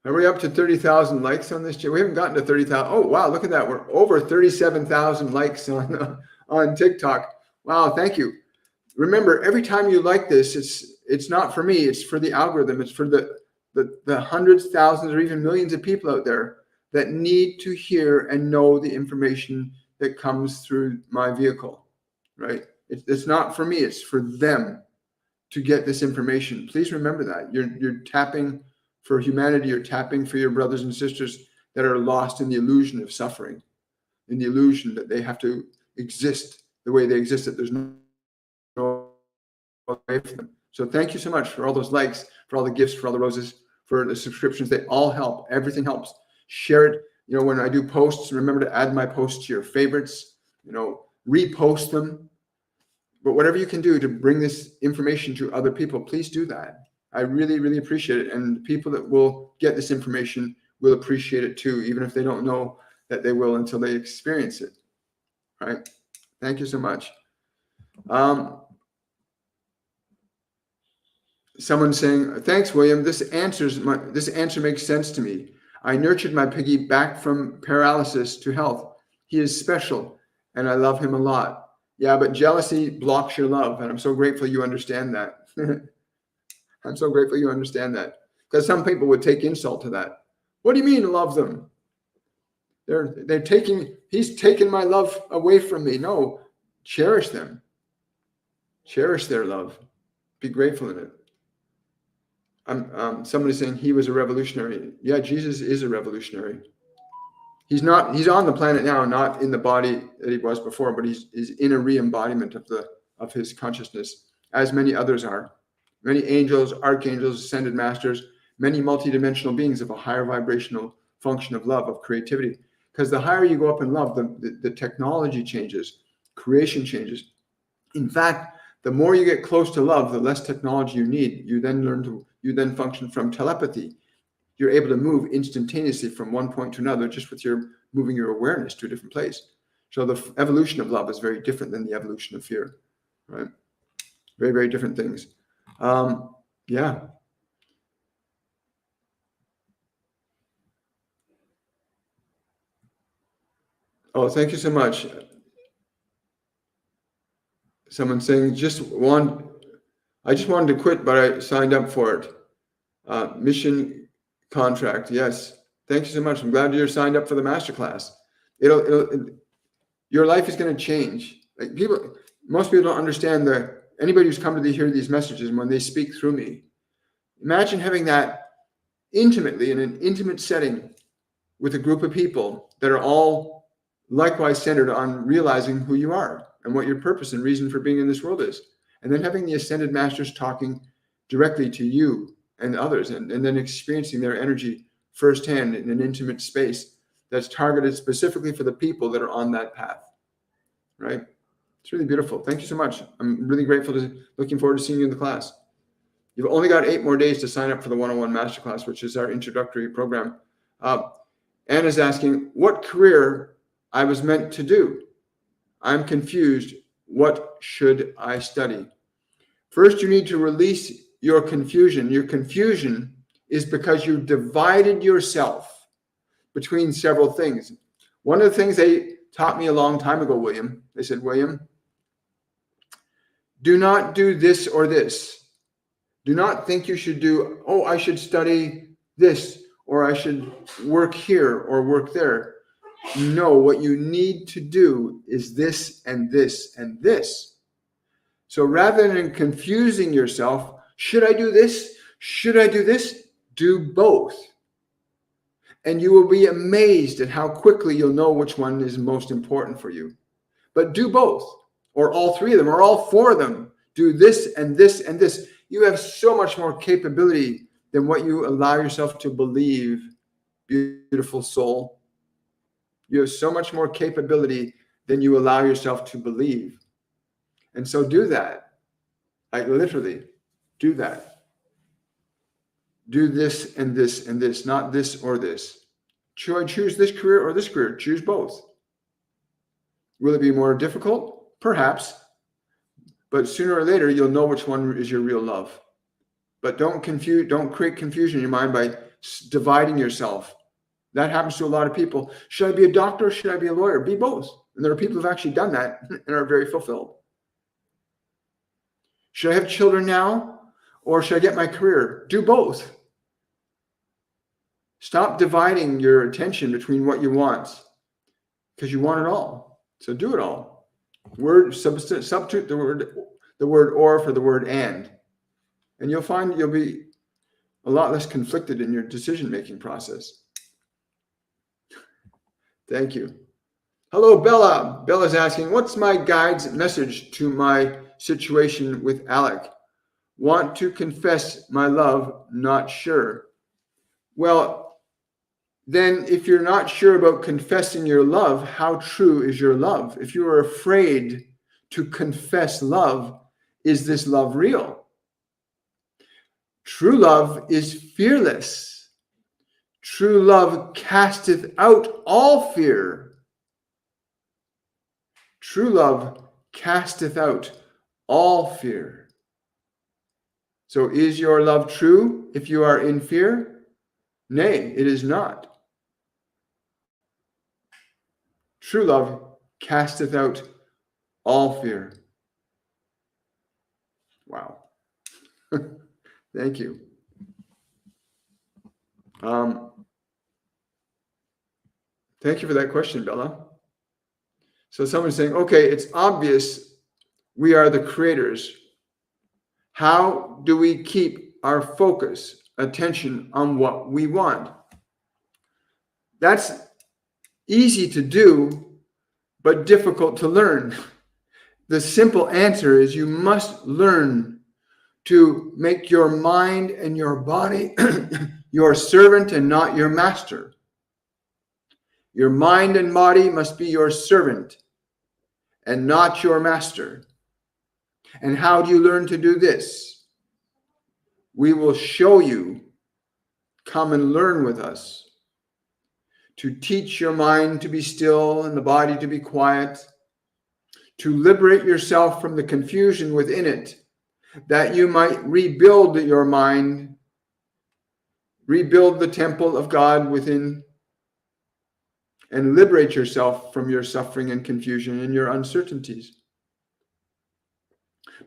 Are we up to 30,000 likes on this? We haven't gotten to 30,000. Oh, wow. Look at that. We're over 37,000 likes on TikTok. Wow. Thank you. Remember, every time you like this, it's not for me. It's for the algorithm. It's for the hundreds, thousands, or even millions of people out there that need to hear and know the information that comes through my vehicle, right? It's not for me. It's for them to get this information. Please remember that. You're tapping for humanity. You're tapping for your brothers and sisters that are lost in the illusion of suffering, in the illusion that they have to exist the way they exist, that there's no way for them. So thank you so much for all those likes, for all the gifts, for all the roses, for the subscriptions. They all help. Everything helps. Share it. You know, when I do posts, remember to add my posts to your favorites, repost them. But whatever you can do to bring this information to other people, please do that. I really, really appreciate it. And people that will get this information will appreciate it too, even if they don't know that they will until they experience it. Right? Thank you so much. Someone saying, thanks, William. This answer makes sense to me. I nurtured my piggy back from paralysis to health. He is special, and I love him a lot. Yeah, but jealousy blocks your love, and I'm so grateful you understand that. I'm so grateful you understand that, because some people would take insult to that. What do you mean love them? He's taken my love away from me. No, cherish them. Cherish their love. Be grateful in it. Somebody saying he was a revolutionary. Yeah, Jesus is a revolutionary. He's on the planet now, not in the body that he was before, but he's in a re-embodiment of his consciousness, as many others are. Many angels, archangels, ascended masters, many multidimensional beings of a higher vibrational function of love, of creativity. Because the higher you go up in love, the technology changes, creation changes. In fact, the more you get close to love, the less technology you need. You then function from telepathy. You're able to move instantaneously from one point to another, just with moving your awareness to a different place. So the evolution of love is very different than the evolution of fear, right? Very, very different things. Yeah. Oh, thank you so much. Someone saying, I just wanted to quit, but I signed up for it. Mission contract. Yes. Thank you so much. I'm glad you're signed up for the masterclass. Your life is going to change. Like most people don't understand anybody who's come to hear these messages, and when they speak through me, imagine having that intimately in an intimate setting with a group of people that are all likewise centered on realizing who you are and what your purpose and reason for being in this world is. And then having the ascended masters talking directly to you and others, and then experiencing their energy firsthand in an intimate space that's targeted specifically for the people that are on that path, right? It's really beautiful. Thank you so much. I'm really grateful looking forward to seeing you in the class. You've only got 8 more days to sign up for the 101 Masterclass, which is our introductory program. Anna's asking, what career I was meant to do? I'm confused. What should I study? First, you need to release your confusion. Your confusion is because you've divided yourself between several things. One of the things they taught me a long time ago, William, they said, William, do not do this or this. Do not think you should do, I should study this, or I should work here or work there. No, what you need to do is this and this and this. So rather than confusing yourself, should I do this? Should I do this? Do both. And you will be amazed at how quickly you'll know which one is most important for you. But do both, or all 3 of them, or all 4 of them. Do this and this and this. You have so much more capability than what you allow yourself to believe, beautiful soul. You have so much more capability than you allow yourself to believe. And so do that. Like literally, do that. Do this and this and this, not this or this. Should I choose this career or this career? Choose both. Will it be more difficult? Perhaps. But sooner or later, you'll know which one is your real love. But don't create confusion in your mind by dividing yourself. That happens to a lot of people. Should I be a doctor or should I be a lawyer? Be both. And there are people who've actually done that and are very fulfilled. Should I have children now or should I get my career? Do both. Stop dividing your attention between what you want, because you want it all. So do it all. Substitute the word or for the word and you'll find you'll be a lot less conflicted in your decision-making process. Thank you. Hello, Bella. Bella's asking, what's my guide's message to my situation with Alec? Want to confess my love, not sure. Well, then if you're not sure about confessing your love, how true is your love? If you are afraid to confess love, is this love real? True love is fearless. True love casteth out all fear. True love casteth out all fear. So is your love true if you are in fear? Nay, it is not. True love casteth out all fear. Wow. Thank you. Thank you for that question, Bella. So someone's saying, okay, it's obvious we are the creators. How do we keep our focus, attention on what we want? That's easy to do, but difficult to learn. The simple answer is you must learn to make your mind and your body your servant and not your master. Your mind and body must be your servant and not your master. And how do you learn to do this? We will show you. Come and learn with us. To teach your mind to be still and the body to be quiet. To liberate yourself from the confusion within it, that you might rebuild your mind, rebuild the temple of God within, and liberate yourself from your suffering and confusion and your uncertainties.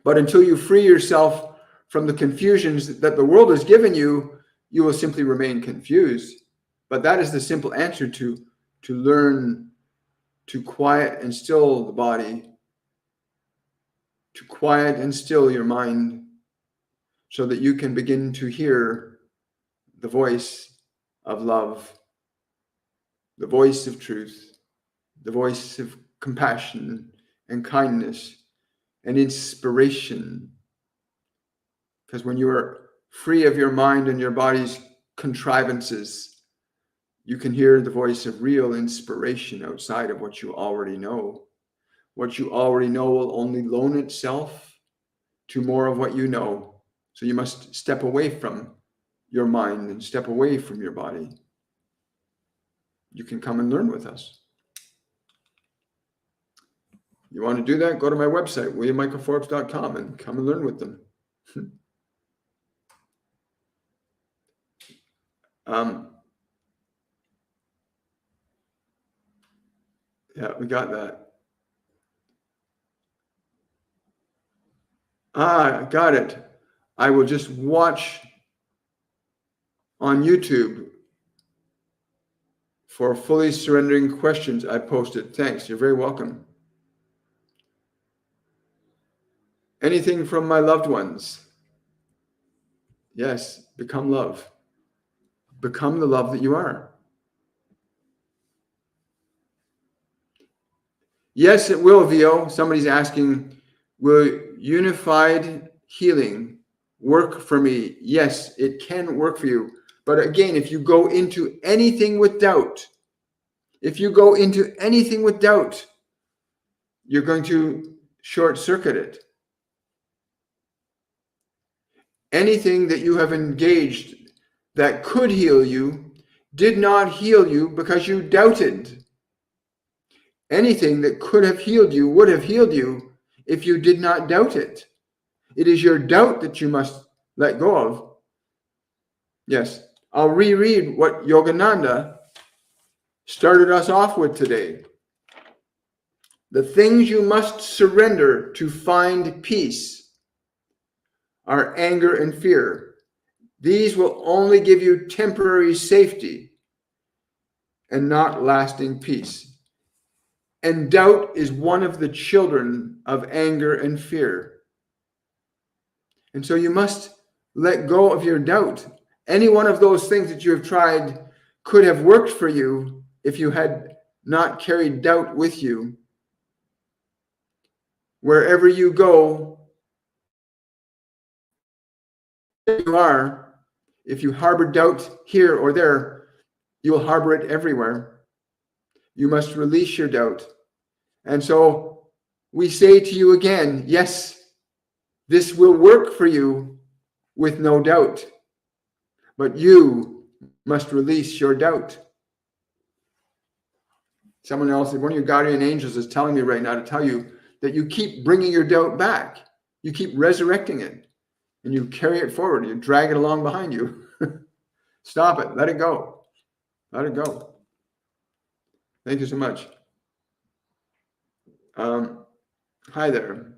But until you free yourself from the confusions that the world has given you, you will simply remain confused. But that is the simple answer to learn to quiet and still the body, to quiet and still your mind, so that you can begin to hear the voice of love, the voice of truth, the voice of compassion and kindness and inspiration. Because when you are free of your mind and your body's contrivances, you can hear the voice of real inspiration outside of what you already know. What you already know will only loan itself to more of what you know. So you must step away from your mind and step away from your body. You can come and learn with us. You want to do that? Go to my website, williammichaelforbes.com, and come and learn with them. Yeah, we got that. Got it. I will just watch on YouTube for fully surrendering questions I posted. Thanks. You're very welcome. Anything from my loved ones? Yes, become love. Become the love that you are. Yes, it will, Vio. Somebody's asking, will unified healing work for me? Yes, it can work for you. But again, if you go into anything with doubt, you're going to short circuit it. Anything that you have engaged that could heal you did not heal you because you doubted. Anything that could have healed you would have healed you if you did not doubt it. It is your doubt that you must let go of. Yes, I'll reread what Yagananda started us off with today. The things you must surrender to find peace are anger and fear. These will only give you temporary safety and not lasting peace. And doubt is one of the children of anger and fear. And so you must let go of your doubt. Any one of those things that you have tried could have worked for you if you had not carried doubt with you. Wherever you go, you are. If you harbor doubt here or there, you will harbor it everywhere. You must release your doubt. And so we say to you again, yes, this will work for you with no doubt. But you must release your doubt. Someone else, one of your guardian angels is telling me right now to tell you that you keep bringing your doubt back. You keep resurrecting it and you carry it forward. You drag it along behind you. Stop it. Let it go. Let it go. Thank you so much. Hi there.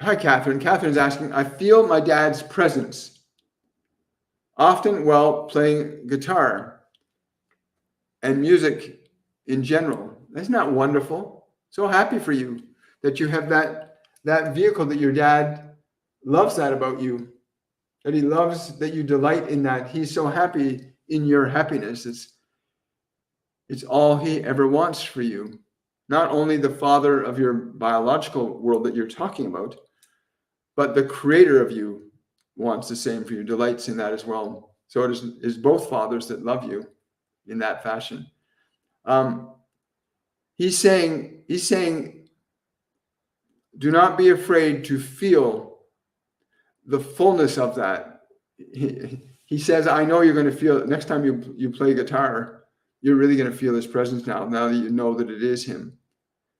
Hi, Catherine. Catherine's asking, I feel my dad's presence, often while playing guitar and music in general. Isn't that wonderful? So happy for you that you have that vehicle, that your dad loves that about you, that he loves that you delight in that. He's so happy in your happiness. It's all he ever wants for you. Not only the father of your biological world that you're talking about, but the creator of you wants the same for you, delights in that as well. So it is both fathers that love you in that fashion. He's saying, do not be afraid to feel the fullness of that. He says, I know you're going to feel, next time you play guitar, you're really going to feel his presence now that you know that it is him.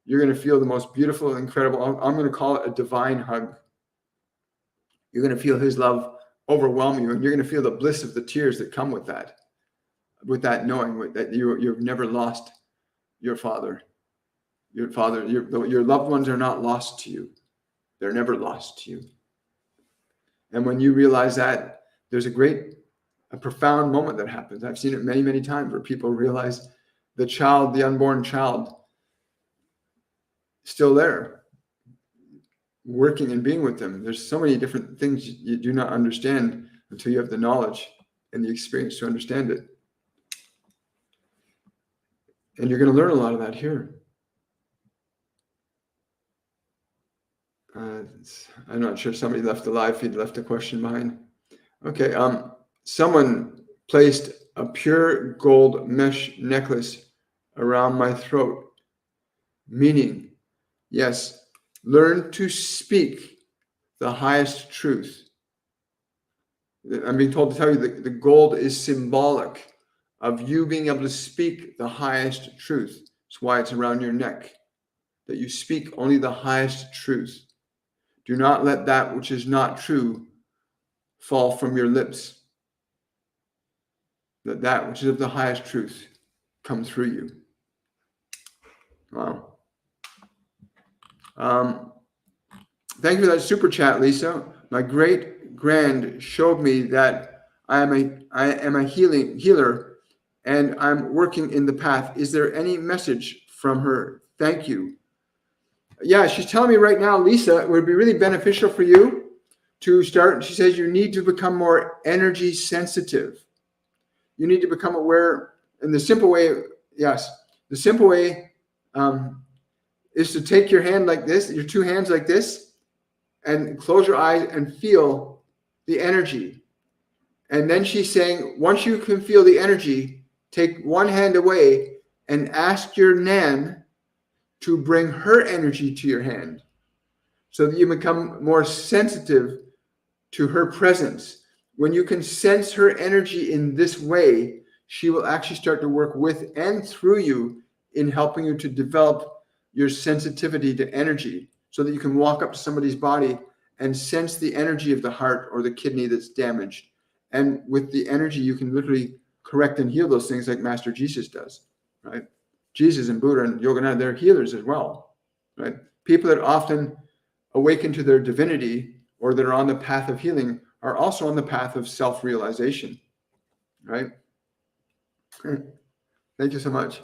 You're going to feel the most beautiful, incredible, I'm going to call it a divine hug. You're going to feel his love overwhelm you, and you're going to feel the bliss of the tears that come with that knowing that you've never lost your father. Your loved ones are not lost to you. They're never lost to you. And when you realize that, there's a profound moment that happens. I've seen it many, many times where people realize the unborn child, still there, working and being with them. There's so many different things you do not understand until you have the knowledge and the experience to understand it. And you're going to learn a lot of that here. I'm not sure somebody left the live feed, left a question behind. Okay. Someone placed a pure gold mesh necklace around my throat, meaning, yes, learn to speak the highest truth. I'm being told to tell you that the gold is symbolic of you being able to speak the highest truth. That's why it's around your neck, that you speak only the highest truth. Do not let that which is not true fall from your lips. Let that which is of the highest truth come through you. Wow. Thank you for that super chat, Lisa. My great grand showed me that I am a healer, and I'm working in the path. Is there any message from her? Thank you. Yeah, she's telling me right now, Lisa, it would be really beneficial for you to start. She says you need to become more energy sensitive. You need to become aware. And the simple way, is to take your hand like this, your two hands like this, and close your eyes and feel the energy. And then she's saying, once you can feel the energy, take one hand away and ask your Nan to bring her energy to your hand so that you become more sensitive to her presence. When you can sense her energy in this way, she will actually start to work with and through you in helping you to develop your sensitivity to energy so that you can walk up to somebody's body and sense the energy of the heart or the kidney that's damaged. And with the energy, you can literally correct and heal those things like Master Jesus does, right? Jesus and Buddha and Yagananda, they're healers as well, right? People that often awaken to their divinity or that are on the path of healing are also on the path of self-realization, right? Thank you so much.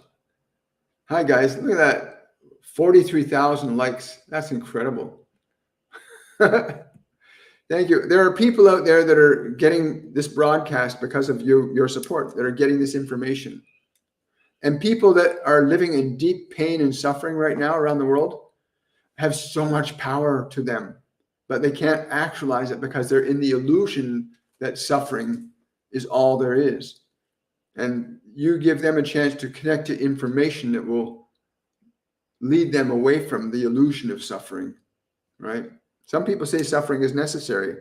Hi, guys. Look at that. 43,000 likes. That's incredible. Thank you. There are people out there that are getting this broadcast because of your support, that are getting this information. And people that are living in deep pain and suffering right now around the world have so much power to them, but they can't actualize it because they're in the illusion that suffering is all there is. And you give them a chance to connect to information that will lead them away from the illusion of suffering, right? Some people say suffering is necessary.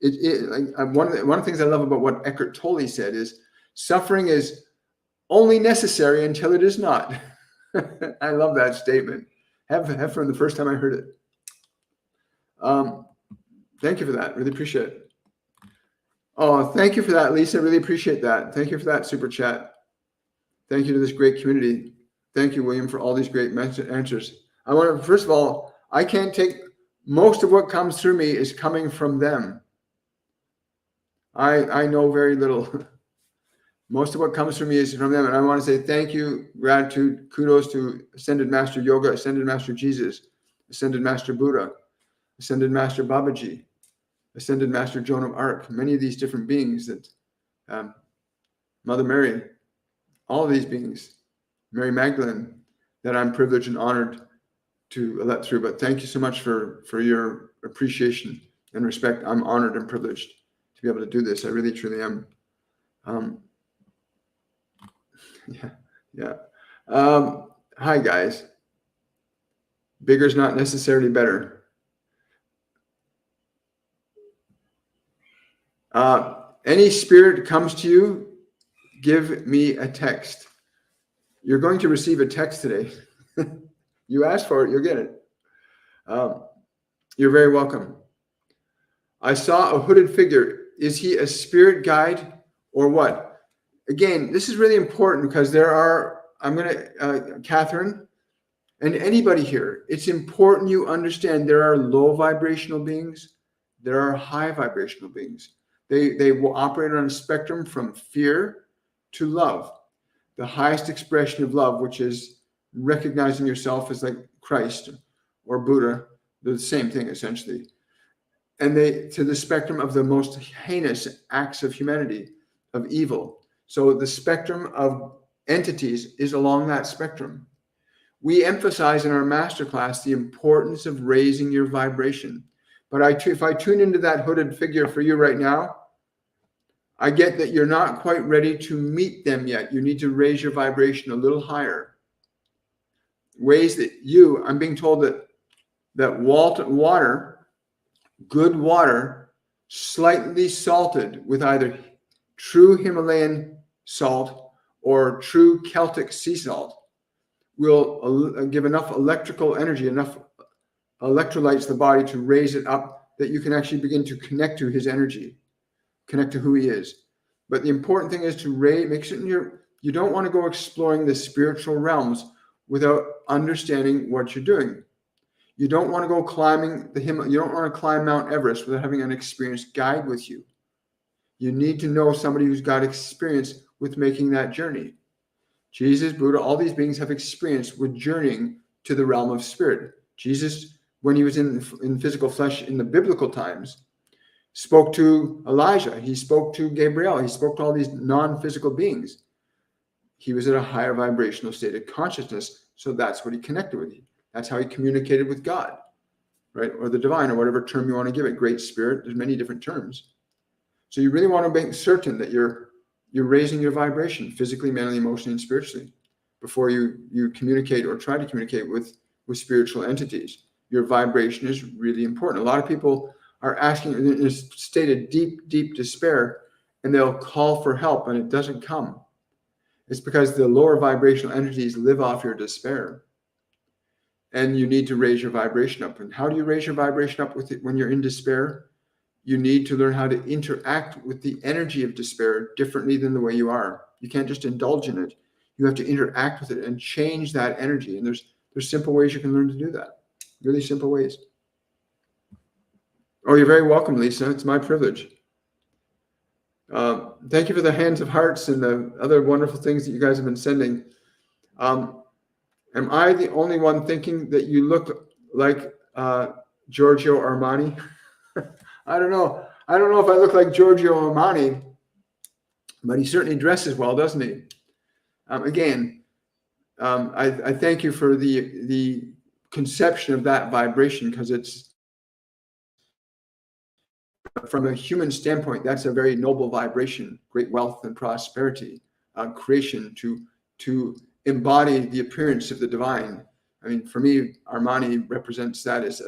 One of the things I love about what Eckhart Tolle said is suffering is only necessary until it is not. I love that statement. Have from the first time I heard it. Thank you for that. Really appreciate it. Oh, thank you for that, Lisa. Really appreciate that. Thank you for that super chat. Thank you to this great community. Thank you, William, for all these great answers. I want to, first of all, I can't take, most of what comes through me is coming from them. I know very little. Most of what comes from me is from them. And I want to say thank you, gratitude, kudos to Ascended Master Yoga, Ascended Master Jesus, Ascended Master Buddha, Ascended Master Babaji, Ascended Master Joan of Arc, many of these different beings that Mother Mary, all of these beings, Mary Magdalene, that I'm privileged and honored to let through. But thank you so much for your appreciation and respect. I'm honored and privileged to be able to do this. I really, truly am. Yeah. Hi, guys. Bigger is not necessarily better. Any spirit comes to you, give me a text. You're going to receive a text today. You asked for it, you'll get it. You're very welcome. I saw a hooded figure. Is he a spirit guide or what? Again, this is really important because there are, Catherine, and anybody here, it's important you understand there are low vibrational beings, there are high vibrational beings. They will operate on a spectrum from fear to love. The highest expression of love, which is recognizing yourself as like Christ or Buddha, they're the same thing essentially. And they to the spectrum of the most heinous acts of humanity, of evil. So the spectrum of entities is along that spectrum. We emphasize in our masterclass the importance of raising your vibration. But if I tune into that hooded figure for you right now, I get that you're not quite ready to meet them yet. You need to raise your vibration a little higher. Ways that I'm being told that water, good water, slightly salted with either true Himalayan salt or true Celtic sea salt will give enough electrical energy, enough electrolytes to the body to raise it up that you can actually begin to connect to his energy, connect to who he is. But the important thing is to make certain you don't want to go exploring the spiritual realms without understanding what you're doing. You don't want to go climbing you don't want to climb Mount Everest without having an experienced guide with you. You need to know somebody who's got experience with making that journey. Jesus, Buddha, all these beings have experience with journeying to the realm of spirit. Jesus, when he was in physical flesh in the biblical times, spoke to Elijah. He spoke to Gabriel. He spoke to all these non-physical beings. He was at a higher vibrational state of consciousness, so that's what he connected with. That's how he communicated with God, right? Or the divine, or whatever term you want to give it. Great spirit. There's many different terms. So you really want to make certain that you're raising your vibration physically, mentally, emotionally, and spiritually before you communicate or try to communicate with spiritual entities. Your vibration is really important. A lot of people are asking in a state of deep, deep despair, and they'll call for help, and it doesn't come. It's because the lower vibrational entities live off your despair. And you need to raise your vibration up. And how do you raise your vibration up with it when you're in despair? You need to learn how to interact with the energy of despair differently than the way you are. You can't just indulge in it. You have to interact with it and change that energy. And there's simple ways you can learn to do that. Really simple ways. Oh, you're very welcome, Lisa. It's my privilege. Thank you for the hands of hearts and the other wonderful things that you guys have been sending. Am I the only one thinking that you look like Giorgio Armani? I don't know. I don't know if I look like Giorgio Armani, but he certainly dresses well, doesn't he? I thank you for the conception of that vibration, because it's, from a human standpoint, that's a very noble vibration, great wealth and prosperity, creation to embody the appearance of the divine. I mean, for me, Armani represents that as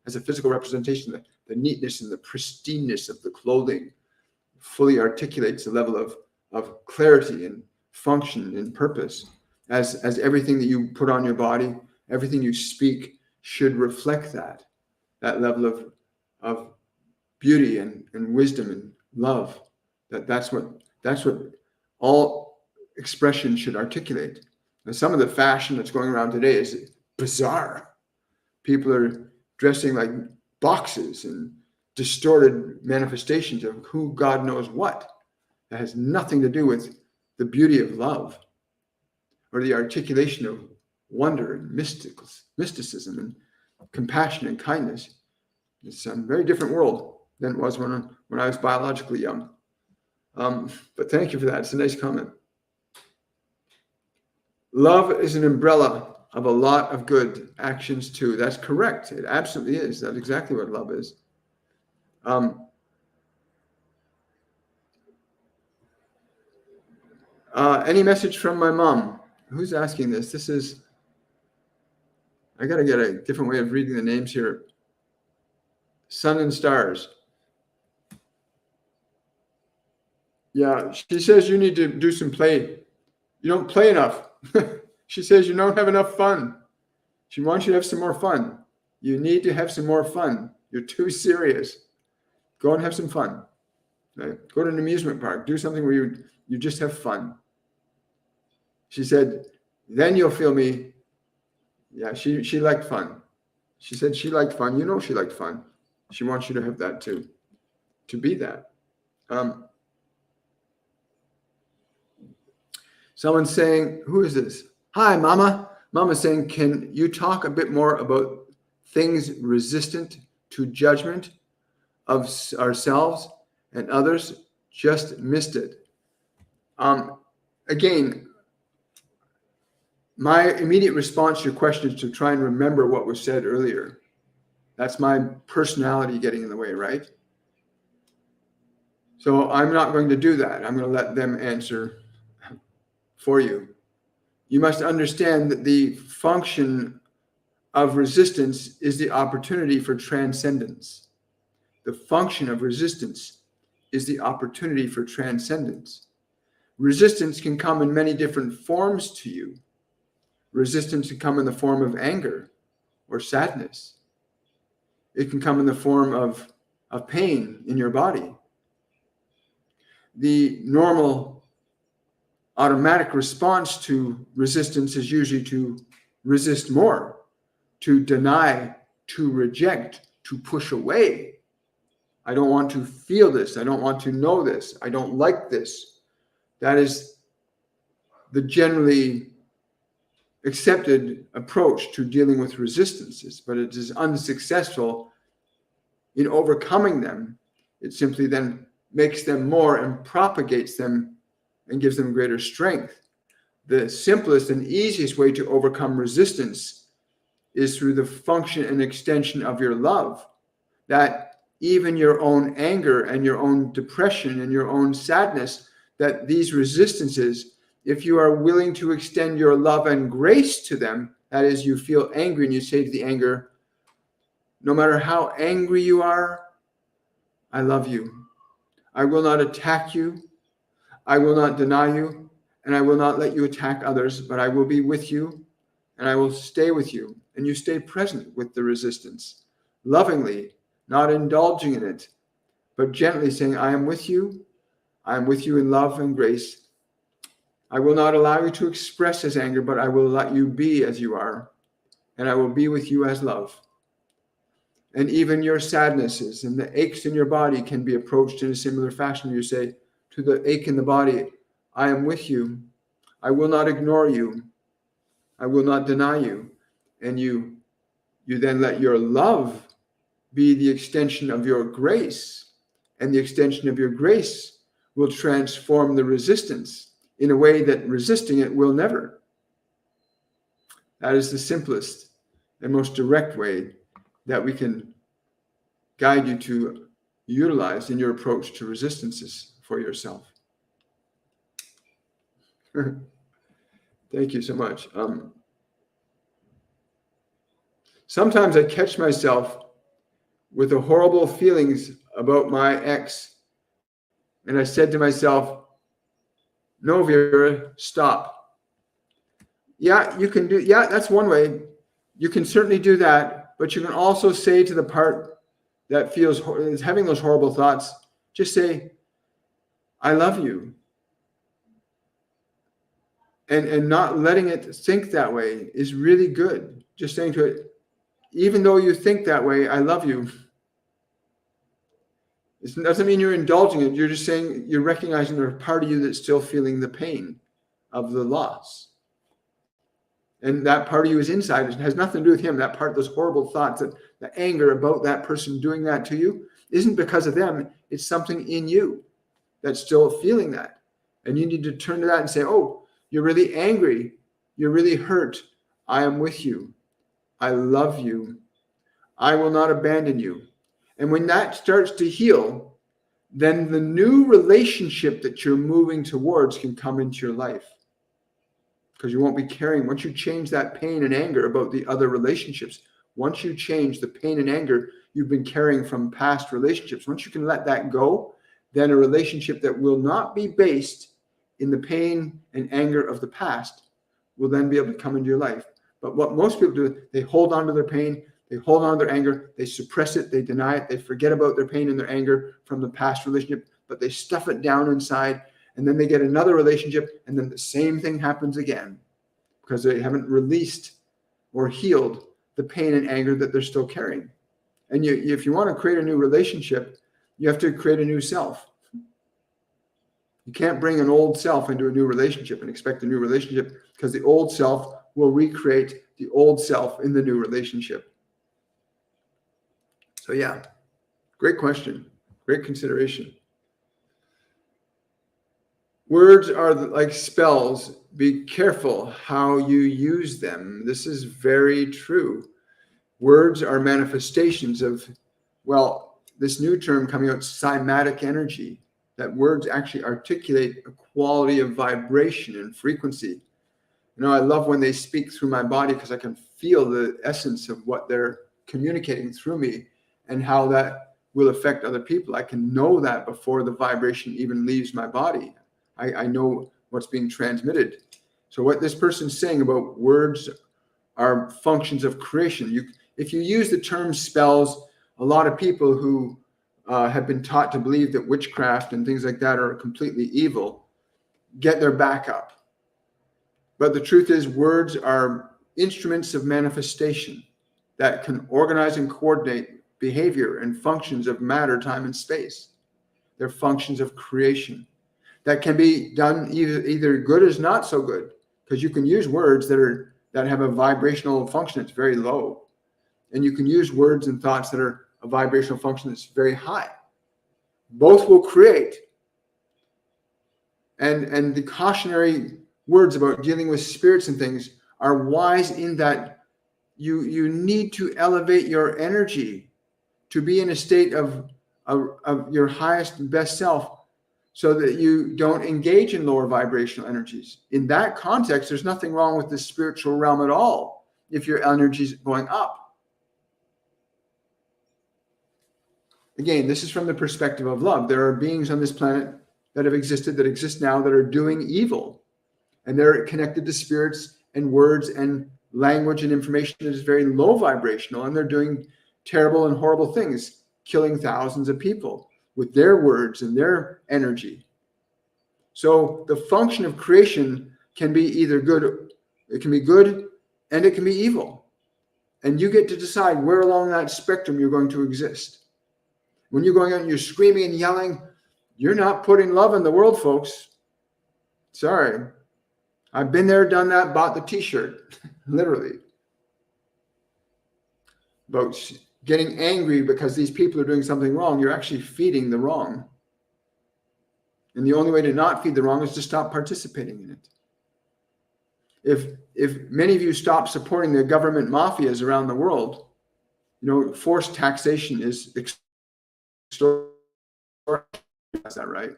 as a physical representation. The neatness and the pristineness of the clothing fully articulates the level of clarity and function and purpose, as everything that you put on your body, everything you speak should reflect that level of beauty and wisdom and love. That's what all expression should articulate. And some of the fashion that's going around today is bizarre. People are dressing like boxes and distorted manifestations of who God knows what. That has nothing to do with the beauty of love or the articulation of wonder and mysticism and compassion and kindness. It's a very different world than it was when I was biologically young. But thank you for that. It's a nice comment. Love is an umbrella of a lot of good actions too. That's correct. It absolutely is. That's exactly what love is. Any message from my mom? Who's asking this? I got to get a different way of reading the names here. Sun and Stars. Yeah, she says you need to do some play. You don't play enough. She says you don't have enough fun. She wants you to have some more fun. You need to have some more fun. You're too serious. Go and have some fun. Right? Go to an amusement park. Do something where you just have fun. She said, then you'll feel me. Yeah, she liked fun. She said she liked fun. You know she liked fun. She wants you to have that too, to be that. Someone's saying, who is this? Hi, Mama. Mama's saying, can you talk a bit more about things resistant to judgment of ourselves and others? Just missed it. Again, my immediate response to your question is to try and remember what was said earlier. That's my personality getting in the way, right? So I'm not going to do that. I'm going to let them answer for you. You must understand that the function of resistance is the opportunity for transcendence. The function of resistance is the opportunity for transcendence. Resistance can come in many different forms to you. Resistance can come in the form of anger or sadness. It can come in the form of pain in your body. The normal automatic response to resistance is usually to resist more, to deny, to reject, to push away. I don't want to feel this. I don't want to know this. I don't like this. That is the generally accepted approach to dealing with resistances, but it is unsuccessful in overcoming them. It simply then makes them more and propagates them and gives them greater strength. The simplest and easiest way to overcome resistance is through the function and extension of your love, that even your own anger and your own depression and your own sadness, that these resistances, if you are willing to extend your love and grace to them, that is, you feel angry and you say to the anger, no matter how angry you are, I love you. I will not attack you. I will not deny you, and I will not let you attack others, but I will be with you, and I will stay with you. And you stay present with the resistance, lovingly, not indulging in it, but gently saying, I am with you. I am with you in love and grace. I will not allow you to express as anger, but I will let you be as you are, and I will be with you as love. And even your sadnesses and the aches in your body can be approached in a similar fashion. You say to the ache in the body, I am with you. I will not ignore you. I will not deny you. And you then let your love be the extension of your grace. And the extension of your grace will transform the resistance in a way that resisting it will never. That is the simplest and most direct way that we can guide you to utilize in your approach to resistances for yourself. Thank you so much. Sometimes I catch myself with the horrible feelings about my ex. And I said to myself, no, Vera, stop. Yeah, you can do, yeah, that's one way. You can certainly do that, but you can also say to the part that is having those horrible thoughts, just say, I love you. And not letting it think that way is really good. Just saying to it, even though you think that way, I love you. It doesn't mean you're indulging it. You're just saying, you're recognizing there's a part of you that's still feeling the pain of the loss. And that part of you is inside. It has nothing to do with him. That part, those horrible thoughts, that the anger about that person doing that to you isn't because of them. It's something in you that's still feeling that. And you need to turn to that and say, oh, you're really angry. You're really hurt. I am with you. I love you. I will not abandon you. And when that starts to heal, then the new relationship that you're moving towards can come into your life. Because you won't be carrying, once you change that pain and anger about the other relationships, once you change the pain and anger you've been carrying from past relationships, once you can let that go, then a relationship that will not be based in the pain and anger of the past will then be able to come into your life. But what most people do, they hold on to their pain, they hold on to their anger, they suppress it, they deny it, they forget about their pain and their anger from the past relationship, but they stuff it down inside, and then they get another relationship, and then the same thing happens again because they haven't released or healed the pain and anger that they're still carrying. And if you want to create a new relationship, you have to create a new self. You can't bring an old self into a new relationship and expect a new relationship, because the old self will recreate the old self in the new relationship. So yeah, great question. Great consideration. Words are like spells. Be careful how you use them. This is very true. Words are manifestations of, well, this new term coming out, cymatic energy, that words actually articulate a quality of vibration and frequency. You know, I love when they speak through my body, because I can feel the essence of what they're communicating through me and how that will affect other people. I can know that before the vibration even leaves my body. I know what's being transmitted. So what this person's saying about words are functions of creation. If you use the term spells, a lot of people who have been taught to believe that witchcraft and things like that are completely evil get their back up. But the truth is, words are instruments of manifestation that can organize and coordinate behavior and functions of matter, time, and space. They're functions of creation that can be done either good as not so good, because you can use words that have a vibrational function that's very low, and you can use words and thoughts that are a vibrational function that's very high. Both will create. And the cautionary words about dealing with spirits and things are wise in that you need to elevate your energy to be in a state of your highest and best self, so that you don't engage in lower vibrational energies. In that context, there's nothing wrong with the spiritual realm at all if your energy is going up. Again, this is from the perspective of love. There are beings on this planet that have existed, that exist now, that are doing evil. And they're connected to spirits and words and language and information that is very low vibrational. And they're doing terrible and horrible things, killing thousands of people with their words and their energy. So the function of creation can be either good, it can be good, and it can be evil. And you get to decide where along that spectrum you're going to exist. When you're going out and you're screaming and yelling, you're not putting love in the world, folks. Sorry. I've been there, done that, bought the t-shirt, literally. About getting angry because these people are doing something wrong. You're actually feeding the wrong. And the only way to not feed the wrong is to stop participating in it. If many of you stop supporting the government mafias around the world, you know, forced taxation is extortion. Is that right?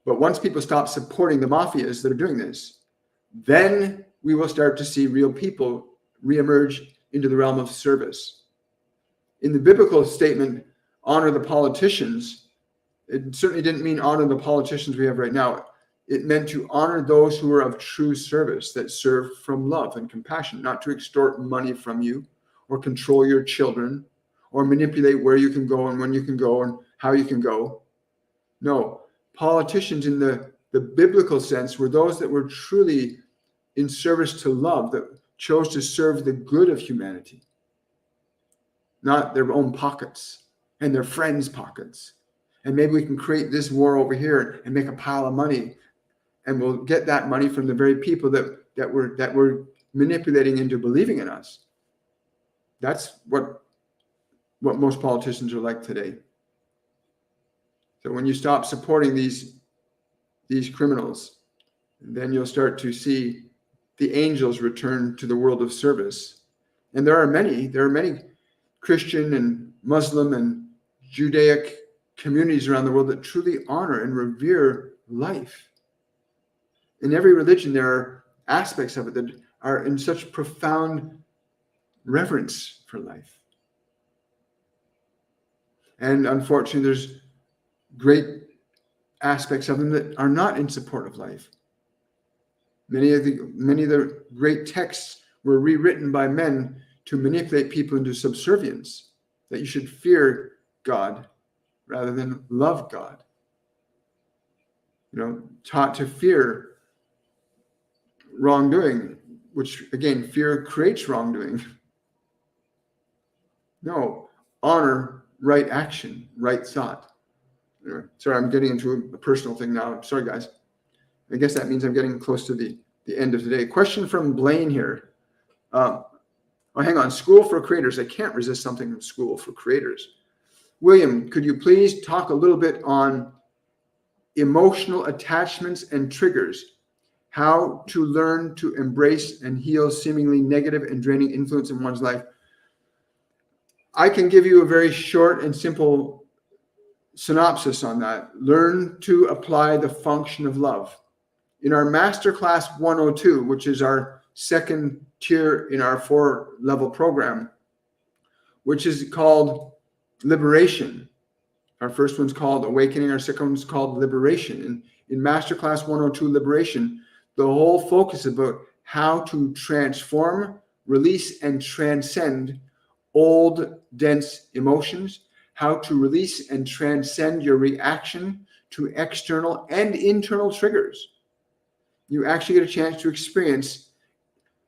But once people stop supporting the mafias that are doing this, then we will start to see real people reemerge into the realm of service. In the biblical statement, honor the politicians, it certainly didn't mean honor the politicians we have right now. It meant to honor those who are of true service, that serve from love and compassion, not to extort money from you or control your children or manipulate where you can go and when you can go and how you can go. No, politicians in the biblical sense were those that were truly in service to love, that chose to serve the good of humanity, not their own pockets and their friends' pockets. And maybe we can create this war over here and make a pile of money, and we'll get that money from the very people that we're manipulating into believing in us. That's what most politicians are like today. So when you stop supporting these criminals, then you'll start to see the angels return to the world of service. And there are many Christian and Muslim and Judaic communities around the world that truly honor and revere life. In every religion, there are aspects of it that are in such profound reverence for life. And unfortunately, there's great aspects of them that are not in support of life. Many of the great texts were rewritten by men to manipulate people into subservience, that you should fear God rather than love God. Taught to fear wrongdoing, which again, fear creates wrongdoing. No, honor right action, right thought. Anyway, sorry, I'm getting into a personal thing now. Sorry, guys. I guess that means I'm getting close to the end of today. Question from Blaine here. Hang on. School for Creators. I can't resist something from School for Creators. William, could you please talk a little bit on emotional attachments and triggers? How to learn to embrace and heal seemingly negative and draining influence in one's life. I can give you a very short and simple synopsis on that. Learn to apply the function of love. In our Masterclass 102, which is our second tier in our 4-level program, which is called Liberation. Our first one's called Awakening. Our second one's called Liberation. And in Masterclass 102, Liberation, the whole focus is about how to transform, release, and transcend old, dense emotions, how to release and transcend your reaction to external and internal triggers. You actually get a chance to experience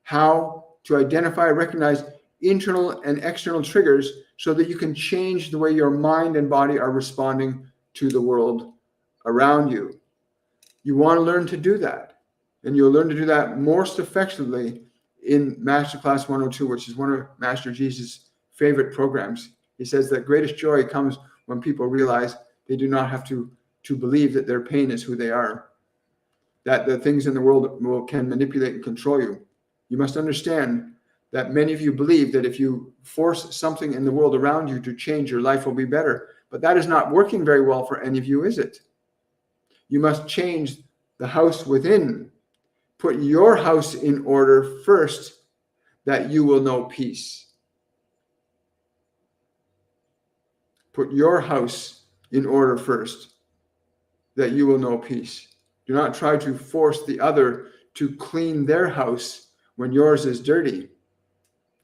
how to identify, recognize internal and external triggers so that you can change the way your mind and body are responding to the world around you. You want to learn to do that. And you'll learn to do that most effectively in Masterclass 102, which is one of Master Jesus' favorite programs. He says that greatest joy comes when people realize they do not have to believe that their pain is who they are, that the things in the world can manipulate and control you. You must understand that many of you believe that if you force something in the world around you to change, your life will be better. But that is not working very well for any of you, is it? You must change the house within. Put your house in order first, that you will know peace. Put your house in order first, that you will know peace. Do not try to force the other to clean their house when yours is dirty.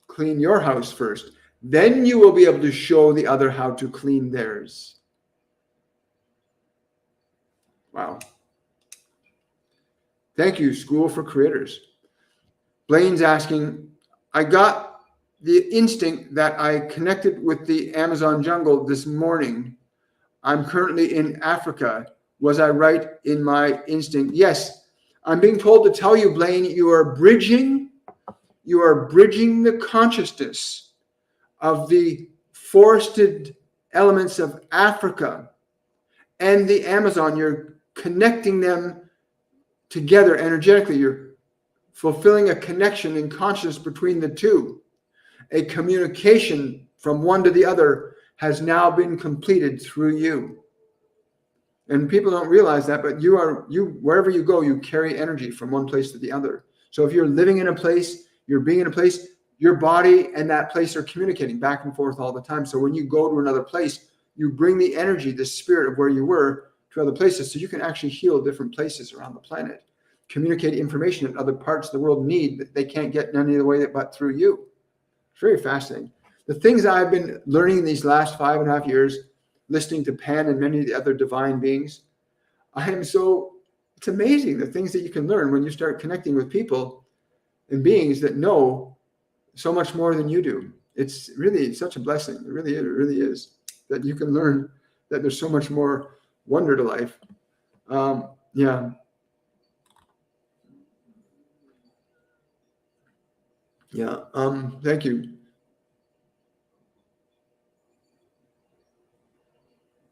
Clean your house first. Then you will be able to show the other how to clean theirs. Wow. Thank you, School for Creators. Blaine's asking, I got the instinct that I connected with the Amazon jungle this morning. I'm currently in Africa. Was I right in my instinct? Yes. I'm being told to tell you, Blaine, you are bridging the consciousness of the forested elements of Africa and the Amazon. You're connecting them together energetically. You're fulfilling a connection in consciousness between the two. A communication from one to the other has now been completed through you. And people don't realize that, but you wherever you go, you carry energy from one place to the other. So if you're living in a place, you're being in a place, your body and that place are communicating back and forth all the time. So when you go to another place, you bring the energy, the spirit of where you were to other places. So you can actually heal different places around the planet, communicate information that other parts of the world need that they can't get in any other way but through you. It's very fascinating. The things I've been learning these last 5.5 years, listening to Pan and many of the other divine beings, it's amazing the things that you can learn when you start connecting with people and beings that know so much more than you do. It's really such a blessing. It really is that you can learn that there's so much more wonder to life. Yeah. Thank you.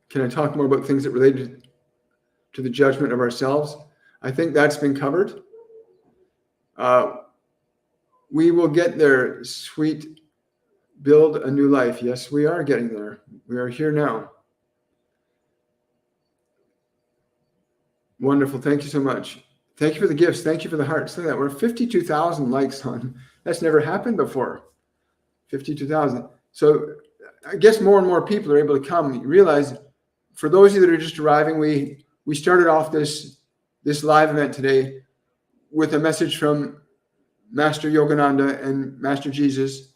Can I talk more about things that relate to the judgment of ourselves? I think that's been covered. We will get there, sweet. Build a new life. Yes, we are getting there. We are here now. Wonderful. Thank you so much. Thank you for the gifts. Thank you for the hearts. Look at that. We're 52,000 likes on. That's never happened before. 52,000. So I guess more and more people are able to come. You realize, for those of you that are just arriving, we started off this live event today with a message from Master Yagananda and Master Jesus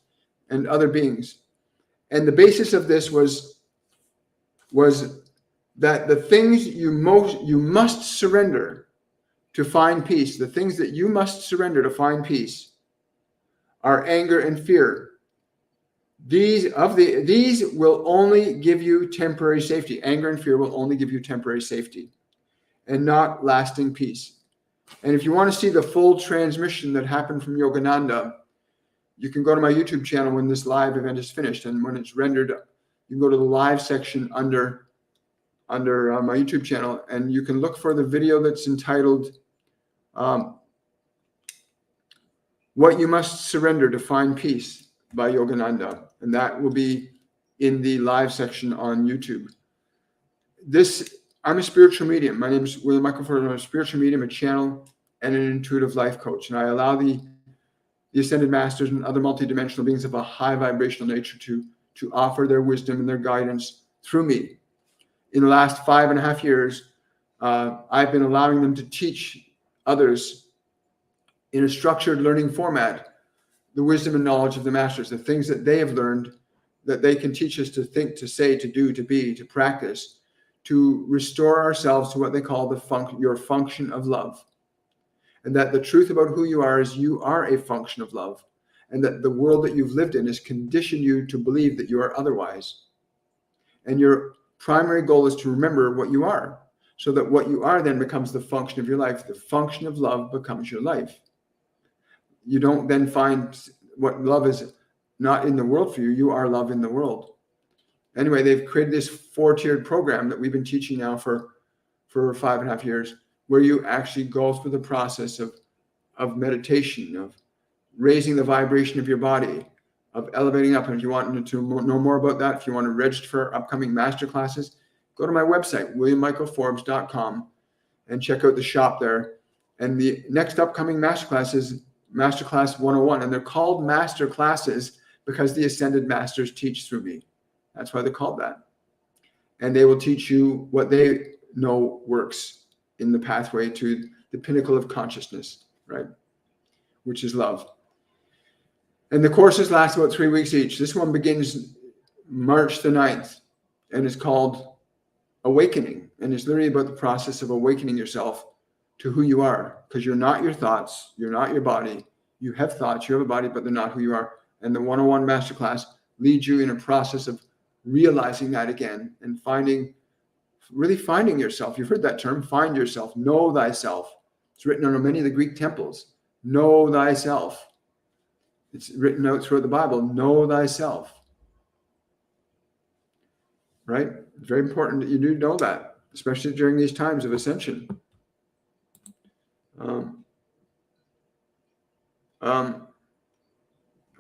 and other beings. And the basis of this was that the things you must surrender to find peace, the things that you must surrender to find peace, are anger and fear. These will only give you temporary safety. Anger and fear will only give you temporary safety and not lasting peace. And if you want to see the full transmission that happened from Yagananda, you can go to my YouTube channel when this live event is finished. And when it's rendered, you can go to the live section under my YouTube channel, and you can look for the video that's entitled What You Must Surrender to Find Peace by Yagananda. And that will be in the live section on YouTube. I'm a spiritual medium. My name is William Michael Forbes. I'm a spiritual medium, a channel, and an intuitive life coach. And I allow the ascended masters and other multidimensional beings of a high vibrational nature to offer their wisdom and their guidance through me. In the last 5.5 years, I've been allowing them to teach others in a structured learning format the wisdom and knowledge of the masters, the things that they have learned that they can teach us to think, to say, to do, to be, to practice, to restore ourselves to what they call your function of love. And that the truth about who you are is you are a function of love. And that the world that you've lived in has conditioned you to believe that you are otherwise. And your primary goal is to remember what you are, so that what you are then becomes the function of your life. The function of love becomes your life. You don't then find what love is not in the world for you. You are love in the world. Anyway, they've created this 4-tiered program that we've been teaching now for 5.5 years, where you actually go through the process of meditation, of raising the vibration of your body, of elevating up. And if you want to know more about that, if you want to register for upcoming masterclasses, go to my website, williammichaelforbes.com, and check out the shop there. And the next upcoming masterclass is Masterclass 101. And they're called masterclasses because the ascended masters teach through me. That's why they're called that. And they will teach you what they know works in the pathway to the pinnacle of consciousness, right? Which is love. And the courses last about 3 weeks each. This one begins March the 9th and is called Awakening. And it's literally about the process of awakening yourself to who you are, because you're not your thoughts, you're not your body. You have thoughts, you have a body, but they're not who you are. And the 101 masterclass leads you in a process of realizing that again and really finding yourself. You've heard that term, find yourself, know thyself. It's written on many of the Greek temples. Know thyself. It's written out throughout the Bible. Know thyself. Right? It's very important that you do know that, especially during these times of ascension.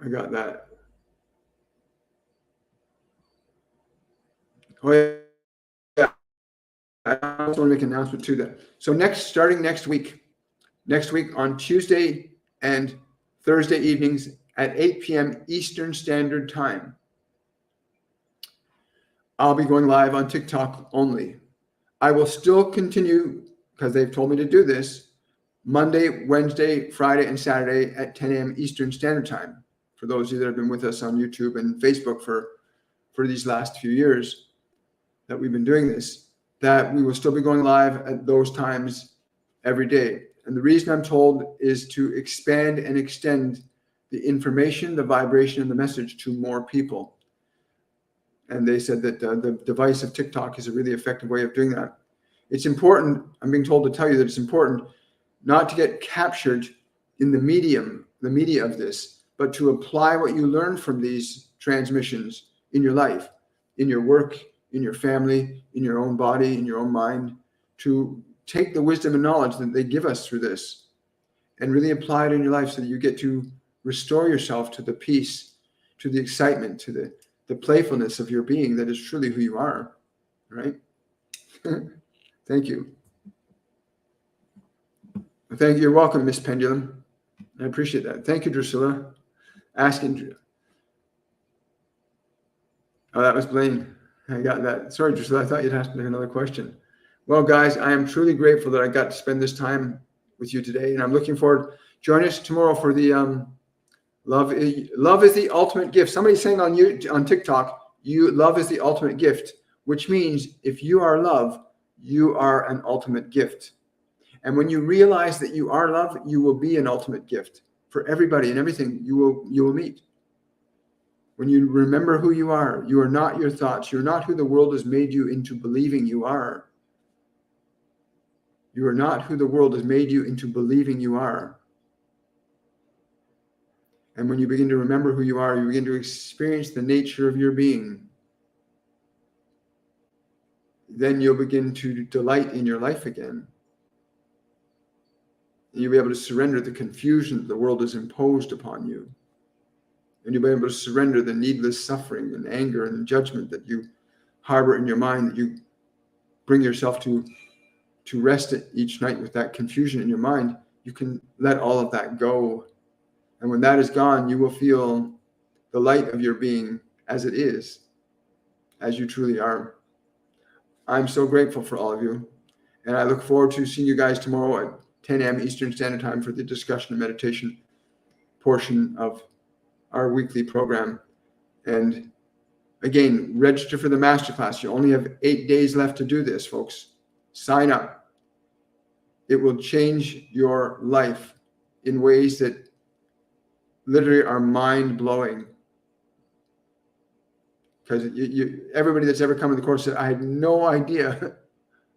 I got that. Oh yeah. I also want to make an announcement too. That so starting next week on Tuesday and Thursday evenings at 8 p.m. Eastern Standard Time. I'll be going live on TikTok only. I will still continue, because they've told me to do this, Monday, Wednesday, Friday, and Saturday at 10 a.m. Eastern Standard Time. For those of you that have been with us on YouTube and Facebook for these last few years that we've been doing this, that we will still be going live at those times every day. And the reason I'm told is to expand and extend the information, the vibration, and the message to more people. And they said that the device of TikTok is a really effective way of doing that. It's important, I'm being told to tell you that it's important not to get captured in the media of this, but to apply what you learn from these transmissions in your life, in your work, in your family, in your own body, in your own mind, to take the wisdom and knowledge that they give us through this and really apply it in your life so that you get to restore yourself to the peace, to the excitement, to the playfulness of your being that is truly who you are, right? Thank you. Thank you. You're welcome, Miss Pendulum. I appreciate that. Thank you, Drusilla. Asking. Oh, that was Blaine. I got that. Sorry, Drusilla. I thought you'd ask me another question. Well, guys, I am truly grateful that I got to spend this time with you today, and I'm looking forward. Join us tomorrow for the love is the ultimate gift. Somebody's saying on TikTok, love is the ultimate gift, which means if you are love, you are an ultimate gift. And when you realize that you are love, you will be an ultimate gift for everybody and everything you will meet. When you remember who you are not your thoughts. You're not who the world has made you into believing you are. You are not who the world has made you into believing you are. And when you begin to remember who you are, you begin to experience the nature of your being. Then you'll begin to delight in your life again. And you'll be able to surrender the confusion that the world has imposed upon you. And you'll be able to surrender the needless suffering and anger and judgment that you harbor in your mind, that you bring yourself to rest each night with that confusion in your mind. You can let all of that go. And when that is gone, you will feel the light of your being as it is, as you truly are. I'm so grateful for all of you. And I look forward to seeing you guys tomorrow at 10 a.m. Eastern Standard Time for the discussion and meditation portion of our weekly program. And again, register for the masterclass. You only have 8 days left to do this, folks. Sign up. It will change your life in ways that literally are mind-blowing. Because everybody that's ever come to the course said, I had no idea.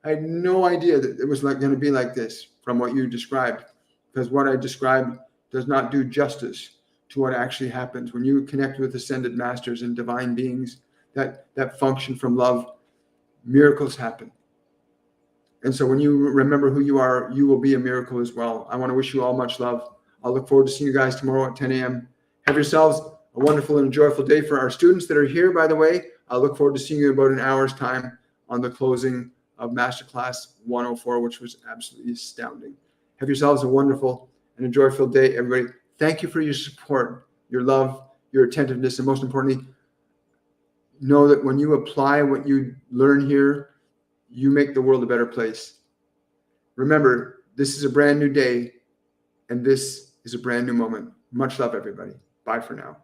I had no idea that it was going to be like this from what you described. Because what I described does not do justice to what actually happens. When you connect with ascended masters and divine beings that function from love, miracles happen. And so when you remember who you are, you will be a miracle as well. I want to wish you all much love. I'll look forward to seeing you guys tomorrow at 10 a.m. Have yourselves a wonderful and joyful day. For our students that are here, by the way, I'll look forward to seeing you in about an hour's time on the closing of Masterclass 104, which was absolutely astounding. Have yourselves a wonderful and a joyful day, everybody. Thank you for your support, your love, your attentiveness, and most importantly, know that when you apply what you learn here, you make the world a better place. Remember, this is a brand new day, and this is a brand new moment. Much love, everybody. Bye for now.